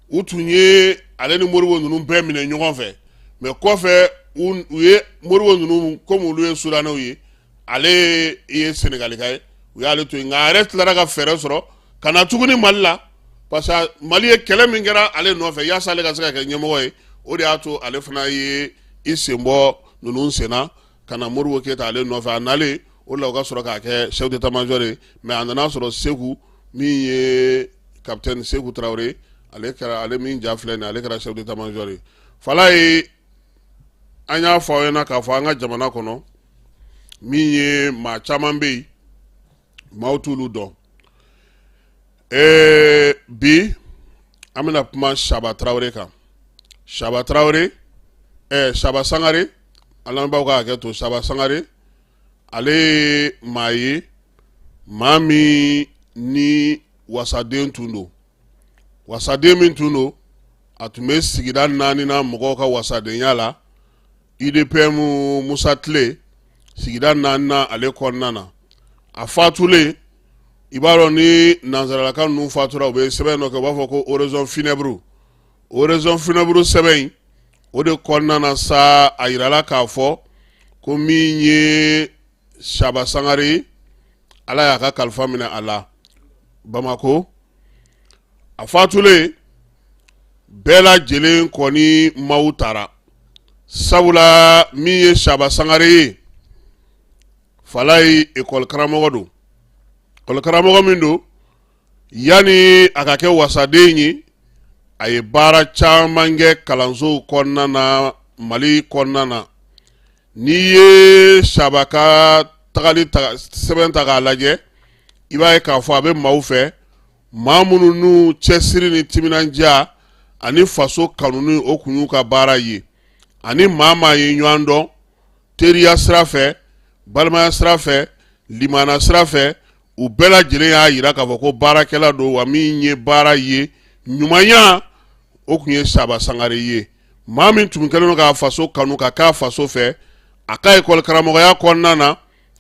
u tun ye ale ni Modibo ninnu bɛɛ minɛ ɲɔgɔn fɛ mais kɔfɛ u ye Modibo ninnu comme olu ye Soudanais ye ale ye Senegalika ye u y'ale to yen nka a yɛrɛ tilara ka fɛɛrɛ sɔrɔ ka na tuguni Mali la parce que Mali ye kɛlɛ min kɛra ale nɔfɛ yaasa ale ka se ka kɛ ɲɛmɔgɔ ye o de y'a to ale fana ye i sen bɔ ninnu sen na ka na Modibo Keyita ale nɔfɛ a nalen o de la u ka sɔrɔ k'a kɛ chef d'état-major ye mais a nana sɔrɔ Sekou min ye capitaine Sekou Traoré ale min ja filɛ nin ale kɛra chef d'état-major ye Fala ye an y'a fɔ aw ɲɛna k'a fɔ an ka jamana kɔnɔ min ye maa caman bɛ yen maaw t'olu dɔn bi an bɛna kuma Saba Traoré kan Saba Traoré Saba Sangare an lamɛnbaaw ka hakɛ to Saba Sangare ale ye maa ye maa min ni wasaden tun don wasaden min tun don a tun bɛ sigida 4 na mɔgɔw ka wasadenya la IDPM Musa Tile sigida 4 na ale kɔnɔna na a fatulen i b'a dɔn ni nanzaralaka ninnu fatura u bɛ sɛbɛn dɔ kɛ u b'a fɔ ko oraison funèbre sɛbɛn in o de kɔnɔna na sa a yirala k'a fɔ ko min ye Saba Sangare ye Ala y'a ka kalifa minɛ a la Bamako a fatulen bɛɛ lajɛlen kɔni maaw taara sabula min ye Saba Sangare ye Fala ye école karamɔgɔ don école karamɔgɔ min don yani a ka kɛ wasaden ye a ye baara caman kɛ kalansow kɔnɔna na Mali kɔnɔna na n'i ye Saba ka tagali sɛbɛn ta k'a lajɛ i b'a ye k'a fɔ a bɛ maaw fɛ maa minnu n'u cɛsiri ni timinandiya ani faso kanuni o kun y'u ka baara ye ani mama ye ɲɔgɔn dɔn teriya sira fɛ balimaya sira fɛ limana sira fɛ u bɛɛ lajɛlen y'a yira k'a fɔ ko baarakɛla don wa min ye baara ye ɲumanya o kun ye Saba Sangare ye maa min tun kɛlen don k'a faso kanu ka k'a faso fɛ a ka école karamɔgɔya kɔnɔna na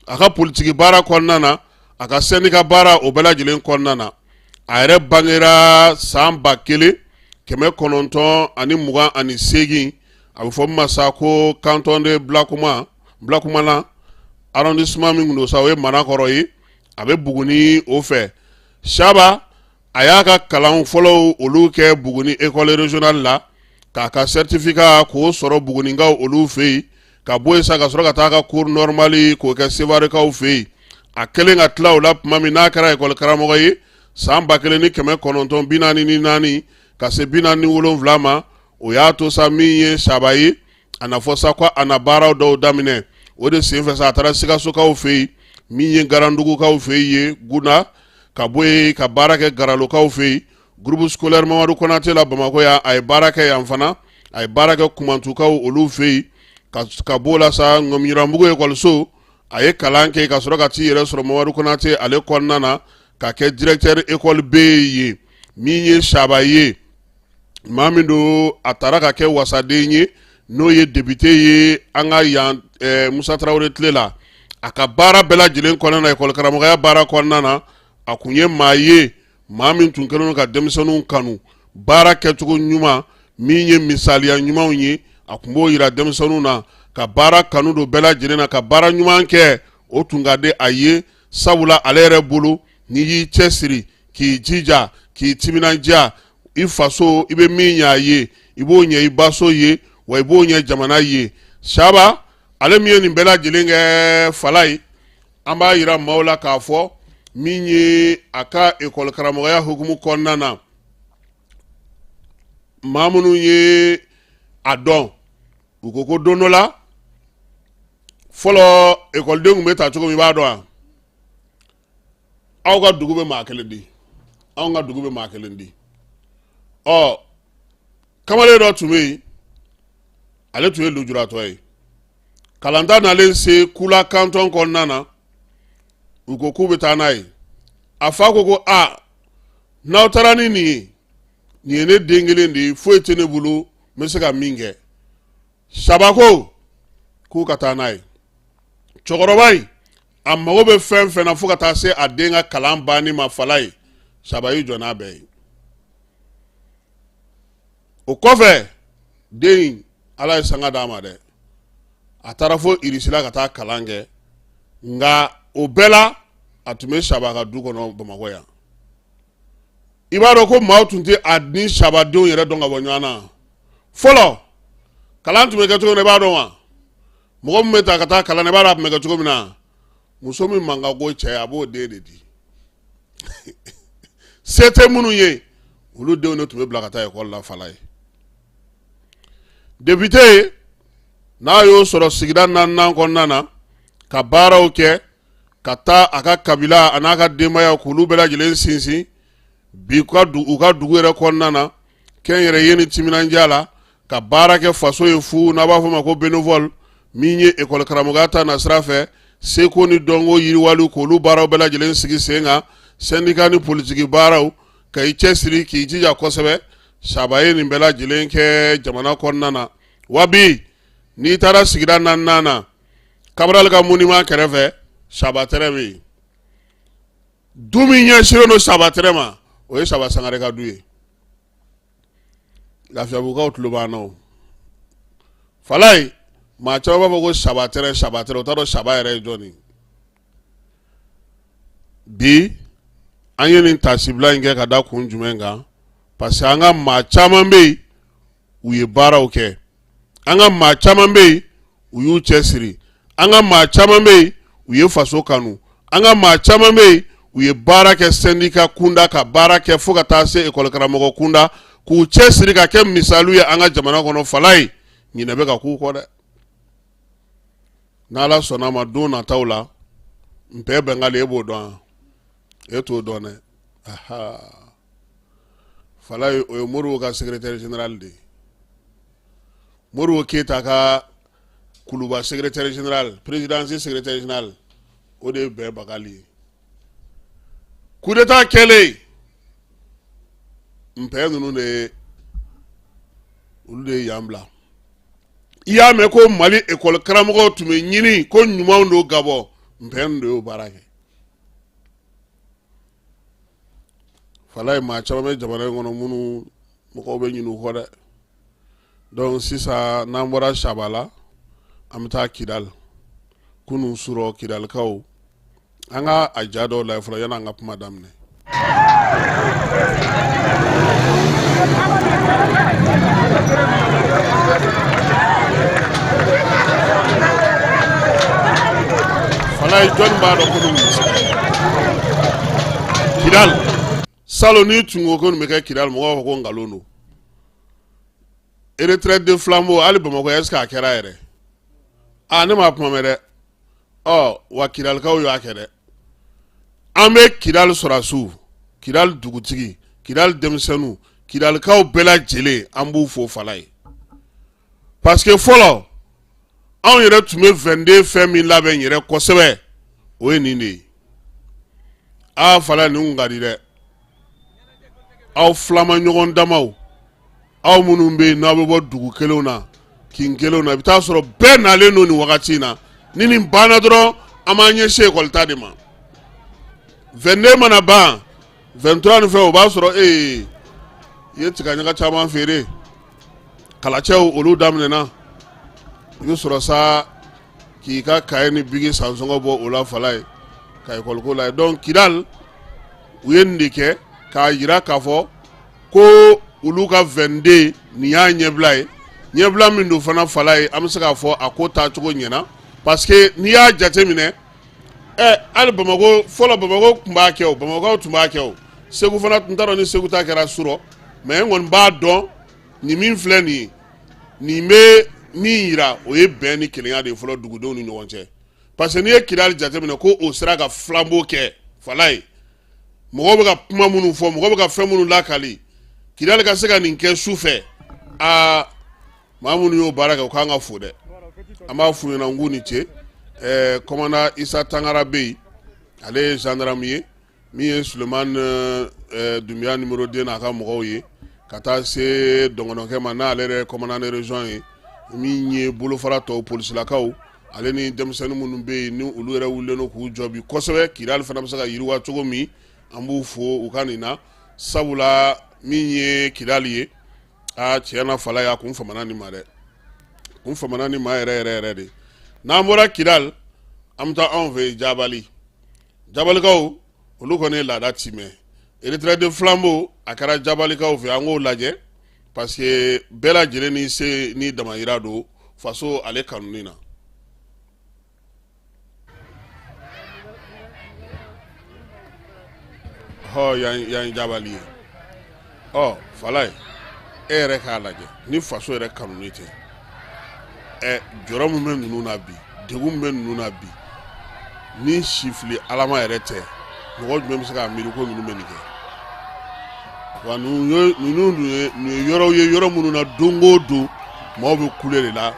a ka politiki baara kɔnɔna na a ka syndicat baara o bɛɛ lajɛlen kɔnɔna na a yɛrɛ bangera san 1928 a bɛ fɔ min ma sa ko canton de Blakoumana arrondissement min do sa o ye Manakɔrɔ ye a bɛ Buguni o fɛ Saba a y'a ka kalan fɔlɔw olu kɛ Buguni école régionale la k'a ka certificat k'o sɔrɔ Bugunikaw olu fɛ yen ka bɔ yen sa ka sɔrɔ ka taa ka cours normale k'o kɛ Sevarekaw fɛ yen a kɛlen ka tila o la tuma min n'a kɛra école karamɔgɔ ye san 1944 ka se 47 ma o y'a to sa min ye Saba ye a na fɔ sa ko a na baaraw dɔw daminɛ o de senfɛ sa a taara Sikasokaw fɛ yen min ye Garandugukaw fɛ yen Guna ka bɔ yen ka baara kɛ Garalokaw fɛ yen groupe scolaire Mamadu Konate la Bamako ya a ye baara kɛ yan fana a ye baara kɛ Kumantukaw olu fɛ yen ka bɔ la sa Ngɔmiyiranbugu école a ye kalan kɛ ka sɔrɔ ka t'i yɛrɛ sɔrɔ Mamadu Konate ale kɔnɔna na ka kɛ directeur école B ye min ye Saba ye maa min do a taara ka kɛ wasaden ye n'o ye député ye an ka yan Musa Tarawele tile la a ka baara bɛɛ lajɛlen kɔnɔna na école karamɔgɔya baara kɔnɔna na a kun ye maa ye maa min tun kɛlen don ka denmisɛnninw kanu baara kɛcogo ɲuman min ye misaliya ɲumanw ye a kun b'o yira denmisɛnninw na ka baara kanu don bɛɛ lajɛlen na ka baara ɲuman kɛ o tun ka di a ye sabula ale yɛrɛ bolo n'i y'i cɛsiri k'i jija k'i timinanja i faso i bɛ min ɲɛ a ye i b'o ɲɛ i baso ye wa i b'o ɲɛ jamana ye Saba ale min ye nin bɛɛ lajɛlen kɛ Fala ye an b'a yira maaw la k'a fɔ min ye a ka école karamɔgɔya hukumu kɔnɔna na maa minnu ye a dɔn u ko don dɔ la fɔlɔ écoledenw tun bɛ ta cogo min i b'a dɔn wa aw ka dugu bɛ maa kelen di anw ka dugu bɛ maa kelen di kamalen dɔ tun bɛ yen ale tun ye lujuratɔ ye kalanta nalen se Kula canton kɔnɔna na u ko k'u bɛ taa n'a ye a fa ko n'aw taara ni nin ye nin ye ne den kelen de ye foyi tɛ ne bolo n bɛ se ka min kɛ Saba ko k'u ka taa n'a ye cɛkɔrɔba in a mago bɛ fɛn fɛn na fo ka taa se a den ka kalan banni ma Fala ye Saba y'i jɔ n'a bɛɛ ye o kɔfɛ den Ala ye sanga d'a ma dɛ a taara fo Irisila ka taa kalan kɛ nka o bɛɛ la a tun bɛ Saba ka du kɔnɔ Bamakɔ yan i b'a dɔn ko maaw tun tɛ a ni Saba denw yɛrɛ dɔn ka bɔ ɲɔgɔn na fɔlɔ kalan tun bɛ kɛ cogo min i b'a dɔn wa mɔgɔ min bɛ ta ka taa kalan i b'a dɔn a tun bɛ kɛ cogo min na muso min man ka ko cɛ a b'o den de di se tɛ minnu ye olu denw de tun bɛ bila ka taa école la Fala ye député n'a y'o sɔrɔ sigida 4nan kɔnɔna na ka baaraw kɛ ka taa a ka kabila a n'a ka denbaya k'olu bɛɛ lajɛlen sinsin bi u ka dugu yɛrɛ kɔnɔna na kɛnyɛrɛye ni timinandiya la ka baara kɛ faso ye fu n'a b'a fɔ ma ko bénévole min ye école karamɔgɔya ta na sira fɛ seko ni dɔnko yiriwaliw k'olu baaraw bɛɛ lajɛlen sigi sen kan syndicat ni politiki baaraw ka i cɛsiri k'i jija kosɛbɛ Saba ye nin bɛɛ lajɛlen kɛ jamana kɔnɔna na wa bi n'i taara sigida 4nan na Cabral ka monument kɛrɛfɛ Saba tɛrɛ bɛ yen du min ɲɛsinnen don Saba tɛrɛ ma o ye Saba Sangare ka du ye Lafiyabugukaw tulo b'an na o Fala ye maa caman b'a fɔ ko Saba tɛrɛ o t'a dɔn Saba yɛrɛ ye jɔn ye bi an ye nin tasibila in kɛ ka da kun jumɛn kan parce que an ka maa caman bɛ yen u ye baaraw kɛ an ka maa caman bɛ yen u y'u cɛsiri an ka maa caman bɛ yen u ye faso kanu an ka maa caman bɛ yen u ye baara kɛ syndicat kunda ka baara kɛ fo ka taa se école karamɔgɔ kunda k'u cɛsiri ka kɛ misaliw ye an ka jamana kɔnɔ Fala ye ɲinɛ bɛ ka k'u kɔ dɛ n'Ala sɔnna ma don nataw la Mpɛ Bɛngali e b'o dɔn e t'o dɔn dɛ Fala ye o ye Modibo ka secrétaire général de ye Modibo Keita ka kuluba secrétaire général présidentiel secrétaire général o de bɛn Bakali coup d'état kɛlen mpɛ ninnu de olu de y'an bila i y'a mɛn ko Mali école karamɔgɔw tun bɛ ɲini ko ɲumanw don Gabɔ mpɛ ninnu de y'o baara kɛ fala ye maa caman bɛ jamana in kɔnɔ minnu mɔgɔw bɛ ɲini u kɔ dɛ donc sisan n'an bɔra Sabala an bɛ taa Kidal kunun surɔ Kidalikaw an ka a ja dɔw lajɛ fɔlɔ yanni an ka kuma daminɛ. Fala ye jɔnni b'a dɔn ko nin Kidal salon ni tun ko nin bɛ kɛ Kidal mɔgɔw b'a fɔ ko nkalon don retraite de flambeau hali Bamakɔ est-ce que a kɛra yɛrɛ ne m'a kuma mɛn dɛ wa Kidalikaw y'a kɛ dɛ an bɛ Kidal sɔrɔsiw Kidal dugutigi Kidal denmisɛnninw Kidalikaw bɛɛ lajɛlen an b'u fo Fala ye parce que fɔlɔ anw yɛrɛ tun bɛ 22 fɛn min labɛn yɛrɛ kosɛbɛ o ye nin de ye Fala nin kun ka di dɛ aw filama ɲɔgɔn damaw aw minnu bɛ yen n'aw bɛ bɔ dugu kelenw na kin kelenw na i bɛ taa sɔrɔ bɛɛ nalen don nin wagati in na ni nin banna dɔrɔn an b'an ɲɛsin ekɔli ta de ma 22 mana ban 23 nin fɛ o b'a sɔrɔ i ye tigaɲaga caman feere kalacɛw olu daminɛna i bɛ sɔrɔ sa k'i ka kaye ni bigi sansɔngɔ bɔ o la Fala ye ka ekɔliko la ye donc Kidal u ye nin de kɛ k'a jira k'a fɔ ko olu ka 22 nin y'a ɲɛbila ye ɲɛbila min don fana Fala ye an bɛ se k'a fɔ a ko taacogo ɲɛna parce que n'i y'a jateminɛ hali Bamakɔ fɔlɔ Bamakɔ tun b'a kɛ o Bamakɔkaw tun b'a kɛ o Segu fana tun t'a dɔn ni Segu ta kɛra surɔ mais n kɔni b'a dɔn nin min filɛ nin ye nin bɛ min yira o ye bɛn ni kelenya de ye fɔlɔ dugudenw ni ɲɔgɔn cɛ parce que n'i ye Kidal jateminɛ ko o sera ka flambeau kɛ Fala ye mɔgɔw bɛ ka kuma minnu fɔ mɔgɔw bɛ ka fɛn minnu lakali Kidal ka se ka nin kɛ su fɛ maa minnu y'o baara kɛ o k'an ka fo dɛ an b'a f'u ɲɛna n k'u ni ce commandant Isa Tangara bɛ yen ale ye gendarme ye min ye Sulemani Dunbiya numéro 2 n'a ka mɔgɔw ye ka taa se dɔngɔnɔkɛ ma n'ale yɛrɛ commandant de région ye min ye bolofara tɔw polisilakaw ale ni denmisɛnnin minnu bɛ yen ni olu yɛrɛ wulilen don k'u jɔ bi kosɛbɛ Kidal fana bɛ se ka yiriwa cogo min an b'u fo u ka nin na sabula min ye Kidal ye tiɲɛ na Fala y'a kun famana nin ma dɛ kun famana nin ma yɛrɛ de n'an bɔra Kidal an bɛ taa anw fɛ Jabali Jabalikaw olu kɔni ye laada timɛ retraite de flambeau a kɛra Jabalikaw fɛ an k'o lajɛ parce que bɛɛ lajɛlen ni se ni damayira don faso ale kanuni na yan Jabali ye Fala ye e yɛrɛ k'a lajɛ ni faso yɛrɛ kanuni tɛ jɔrɔ min bɛ ninnu na bi degun min bɛ ninnu na bi ni sifili alama yɛrɛ tɛ mɔgɔ jumɛn bɛ se k'a miiri ko ninnu bɛ nin kɛ wa ninnu ye yɔrɔw ye yɔrɔ minnu na don o don maaw bɛ kule de la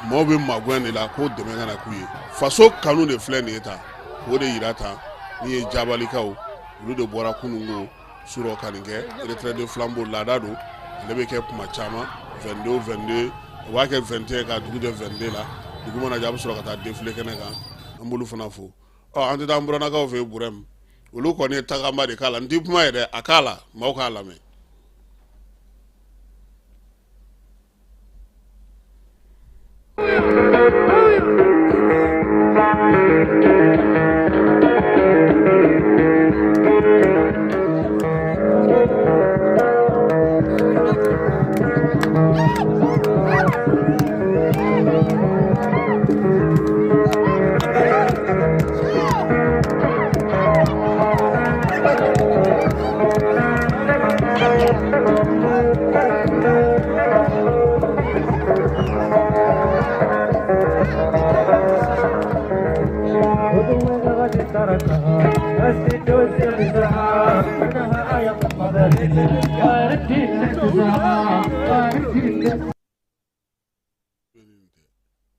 maaw bɛ magɛn de la ko dɛmɛ ka na k'u ye faso kanu de filɛ nin ye tan k'o de yira tan min ye Jabalikaw olu de bɔra kununko surɔ ka nin kɛ retraite de flambeau laada don ale bɛ kɛ kuma caman 22 o b'a kɛ 21 ka dugu jɛ 22 la dugu mana jɛ a bɛ sɔrɔ ka taa défilé kɛnɛ kan an b'olu fana fo an tɛ taa an buranakaw fɛ yen Burɛmu olu kɔni ye tagama de k'a la n tɛ kuma yɛrɛ a k'a la maaw k'a lamɛn.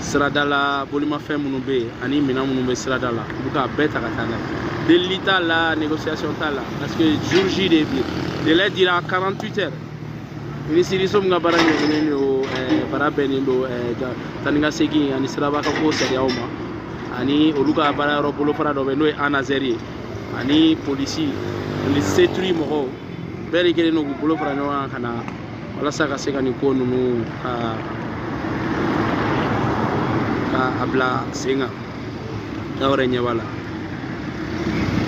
sirada la bolimafɛn minnu bɛ yen ani minɛn minnu bɛ sirada la olu k'a bɛɛ ta ka taa n'a ye delili t'a la négociation t'a la parce que jour J de bi délai dira 48 heures minisiriso min ka baara ɲɛsinnen don baara bɛnnen don tani ka segin ani siraba ka ko sariyaw ma ani olu ka baara yɔrɔ bolofara dɔ bɛ n'o ye ANASER ye ani polisi ani seturi mɔgɔw bɛɛ de kɛlen don k'u bolo fara ɲɔgɔn kan ka na walasa ka se ka nin ko ninnu ka a bila sen kan aw yɛrɛ ɲɛ b'a la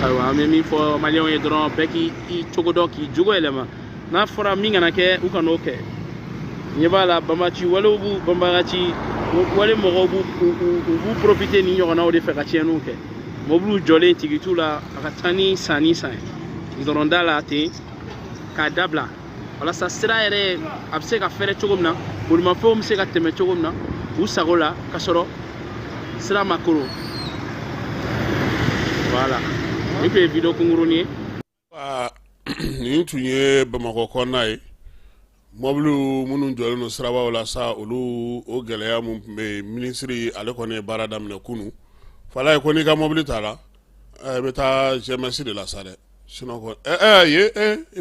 ayiwa an bɛ min fɔ maliyɛnw ye dɔrɔn bɛɛ k'i cogo dɔn k'i jogo yɛlɛma n'a fɔra min kana kɛ u kan'o kɛ ɲɛ b'a la banbagaci walew b'u banbagaci wale mɔgɔw b'u profiter ni ɲɔgɔnnaw de fɛ ka tiɲɛniw kɛ mobiliw jɔlen tigi t'u la a ka taa ni san ye gidɔrɔn da la ten k'a dabila walasa sira yɛrɛ a bɛ se ka fɛrɛ cogo min na bolimafɛnw bɛ se ka tɛmɛ cogo min na u sago la ka sɔrɔ sira ma koro voilà ni tun ye video kunkurunin ye nin tun ye Bamakɔ kɔnɔna ye mobiliw minnu jɔlen don sirabaw la sa olu o gɛlɛya mun tun bɛ yen minisiri ale kɔni ye baara daminɛ kunu fala ye ko n'i ka mobili t'a la i bɛ taa GMS de la sa dɛ sinon ko i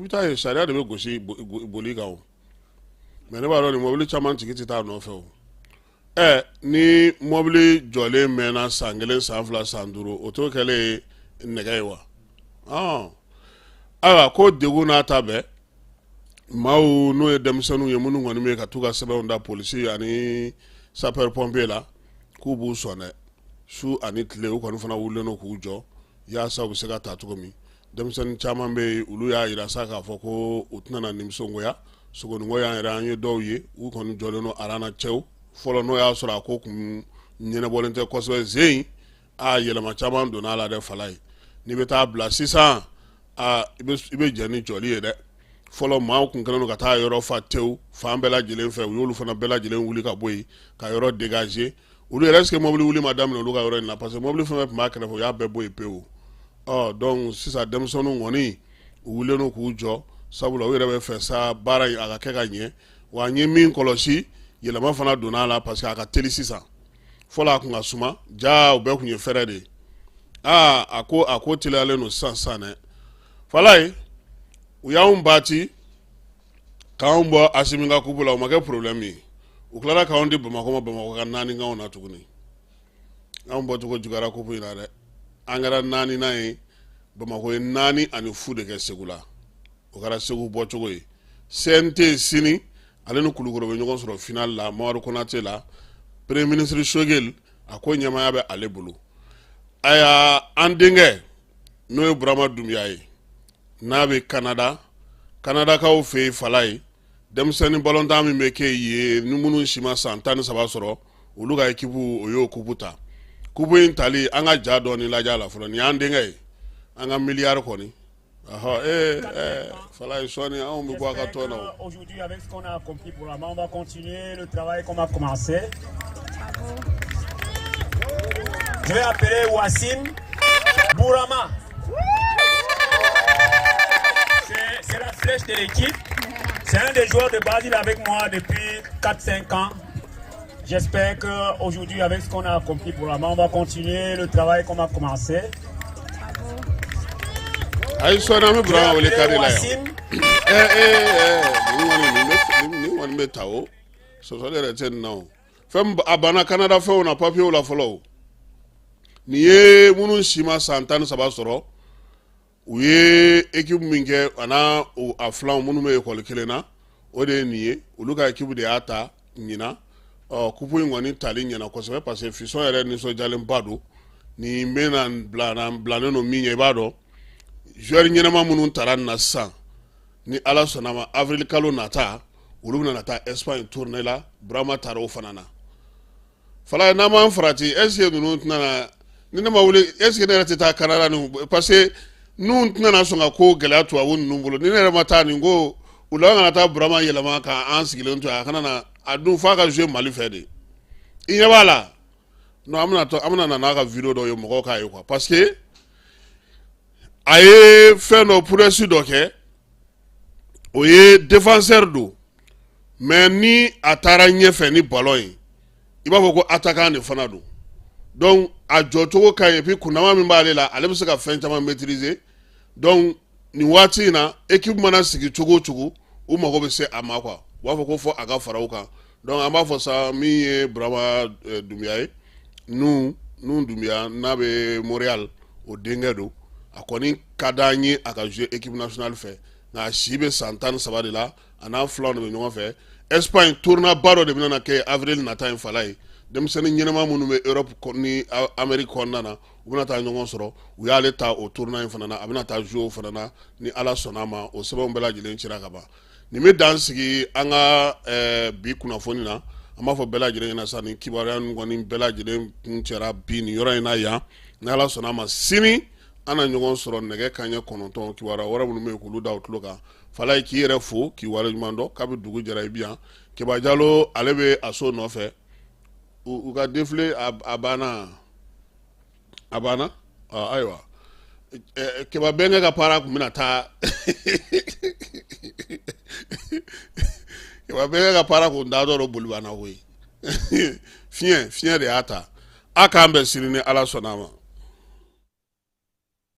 bɛ taa ye sariya de bɛ gosi boli kan o mais ne b'a dɔn nin mobili caman tigi tɛ taa nɔfɛ o ni mobili jɔlen mɛnna san 1 san 2 san 5 o t'o kɛlen nɛgɛ ye wa ayiwa ko degun n'a ta bɛɛ maaw n'o ye denmisɛnninw ye minnu kɔni bɛ ka t'u ka sɛbɛnw da polisi ani sapeur pompier la k'u b'u sɔn dɛ su ani tile u kɔni fana wulilen don k'u jɔ yaasa u bɛ se ka ta cogo min denmisɛnnin caman bɛ yen olu y'a yira sa k'a fɔ ko u tɛna na nimisɔngoya sogoninko y'an yɛrɛ an ye dɔw ye u kɔni jɔlen don arana cɛw fɔlɔ n'o y'a sɔrɔ a ko kun ɲɛnabɔlen tɛ kosɛbɛ zen yɛlɛma caman donna a la dɛ fala ye n'i bɛ taa bila sisan i bɛ jɛ ni jɔli ye dɛ fɔlɔ maaw kun kɛlen don ka taa yɔrɔ fa tewu fan bɛɛ lajɛlen fɛ u y'olu fana bɛɛ lajɛlen wuli ka bɔ yen ka yɔrɔ dégager olu yɛrɛ est-ce que mobili wuli ma daminɛ olu ka yɔrɔ in na parce que mobili fɛn fɛn tun b'a kɛrɛfɛ u y'a bɛɛ bɔ yen pewu donc sisan denmisɛnninw kɔni u wulilen don k'u jɔ sabula u yɛrɛ bɛ fɛ sa baara in a ka kɛ ka ɲɛ wa n ye min kɔlɔsi yɛlɛma fana donna a la parce que a ka teli sisan fɔlɔ a kun ka suma ja u bɛɛ kun ye fɛrɛ de ye a ko teliyalen don sisan dɛ fala ye u y'anw baati k'anw bɔ Asimi ka kubu la o ma kɛ problème ye u tilara k'anw di Bamakɔ ma Bamakɔ ka 4 kanw na tuguni anw bɔcogo juguyara kubu in na dɛ an kɛra 4 nan ye Bamakɔ ye 4 ani fu de kɛ Segu la o kɛra Segu bɔcogo ye CNT sini ale ni Kulukoro bɛ ɲɔgɔn sɔrɔ final la Mamadu Konate la premier ministre Shogel a ko ɲɛmaya bɛ ale bolo aya an denkɛ n'o ye Burama Dumbuya ye n'a bɛ Kanadakaw fɛ yen fala ye denmisɛnnin balontan min bɛ kɛ yen ni minnu si ma san 13 sɔrɔ olu ka équipe o y'o kupu ta kupu in tali an ka ja dɔɔni lajɛ a la fɔlɔ nin y'an denkɛ ye an ka miliyari kɔni fala ye sɔɔni anw bɛ bɔ a ka tɔn na o. Aujourd'hui avec ce qu'on a accompli pour la main on va continuer le travail qu'on a commencé. Je vais appeler Wassim Bourama. C'est la flèche de l'équipe. C'est un des joueurs de base, il est avec moi depuis 4-5 ans. J'espère qu'aujourd'hui, avec ce qu'on a accompli pour la main, on va continuer le travail qu'on a commencé. Canada fait on a pas pu la follow. Nié munu sima santan saba soro. U ye équipe min kɛ ana a filan minnu bɛ école kelen na o de ye nin ye olu ka équipe de y'a ta ɲina kupu in kɔni tali ɲɛna kosɛbɛ parce que Fiston yɛrɛ nisɔndiyalenba don nin bɛna bilanen don min ɲɛ i b'a dɔn joueur ɲɛnama minnu taara nin na sisan ni Ala sɔnna ma avril kalo nata olu bɛna taa Espagne tournée la Burama taara o fana na fala n'an m'an farati est-ce que ninnu tɛna na ni ne ma wuli est-ce que ne yɛrɛ tɛ taa Canada nin parce que nun tɛna sɔn ka ko gɛlɛya tubabu ninnu bolo ni ne yɛrɛ ma taa nin ko u la kana taa Burama yɛlɛma ka an sigilen to a kana na a dun f'a ka jouer Mali fɛ de i ɲɛ b'a la non an bɛna na n'a ka vidéo dɔ ye mɔgɔw k'a ye quoi parce que a ye fɛn dɔ prouesse dɔ kɛ o ye défenseur don mais ni a taara ɲɛfɛ ni ballon ye i b'a fɔ ko attaquant de fana don donc a jɔcogo ka ɲi et puis kunnama min b'ale la ale bɛ se ka fɛn caman maîtriser donc nin waati in na équipe mana sigi cogo o cogo u mago bɛ se a ma quoi u b'a fɔ ko fɔ a ka fara u kan donc an b'a fɔ sa min ye Burama Dumbuya ye nu Dumbuya n'a bɛ Montréal o denkɛ don a kɔni ka d'an ye a ka jouer équipe nationale fɛ nka a si bɛ san 13 de la a n'a filanw de bɛ ɲɔgɔn fɛ Espagne tournoi ba dɔ de bɛna kɛ avril nata in fala ye denmisɛnnin ɲɛnama minnu bɛ Europe ni Amérique kɔnɔna na u bɛna taa ɲɔgɔn sɔrɔ u y'ale ta o tournoi in fana na a bɛna taa jouer o fana na ni Ala sɔnna a ma o sɛbɛnw bɛɛ lajɛlen cira ka ban nin bɛ dan sigi an ka bi kunnafoni na an b'a fɔ bɛɛ lajɛlen ɲɛna sa nin kibaruya ninnu kɔni bɛɛ lajɛlen kun cɛra bi nin yɔrɔ in na yan ni Ala sɔnna a ma sini an na ɲɔgɔn sɔrɔ nɛgɛ kanɲɛ 9 kibaruya wɛrɛ minnu bɛ yen k'olu da u tulo kan Falaye k'i yɛrɛ fo k'i waleɲuman dɔn k'a bɛ dugu jɛra i bi yan Keba Jalo ale bɛ a so nɔfɛ u ka défilé a banna ayiwa Keba Bɛnkɛ ka para kun bɛna taa Keba Bɛnkɛ ka para kun da dɔ boli banna koyi fiɲɛ de y'a ta a k'an bɛn sini ni Ala sɔnna a ma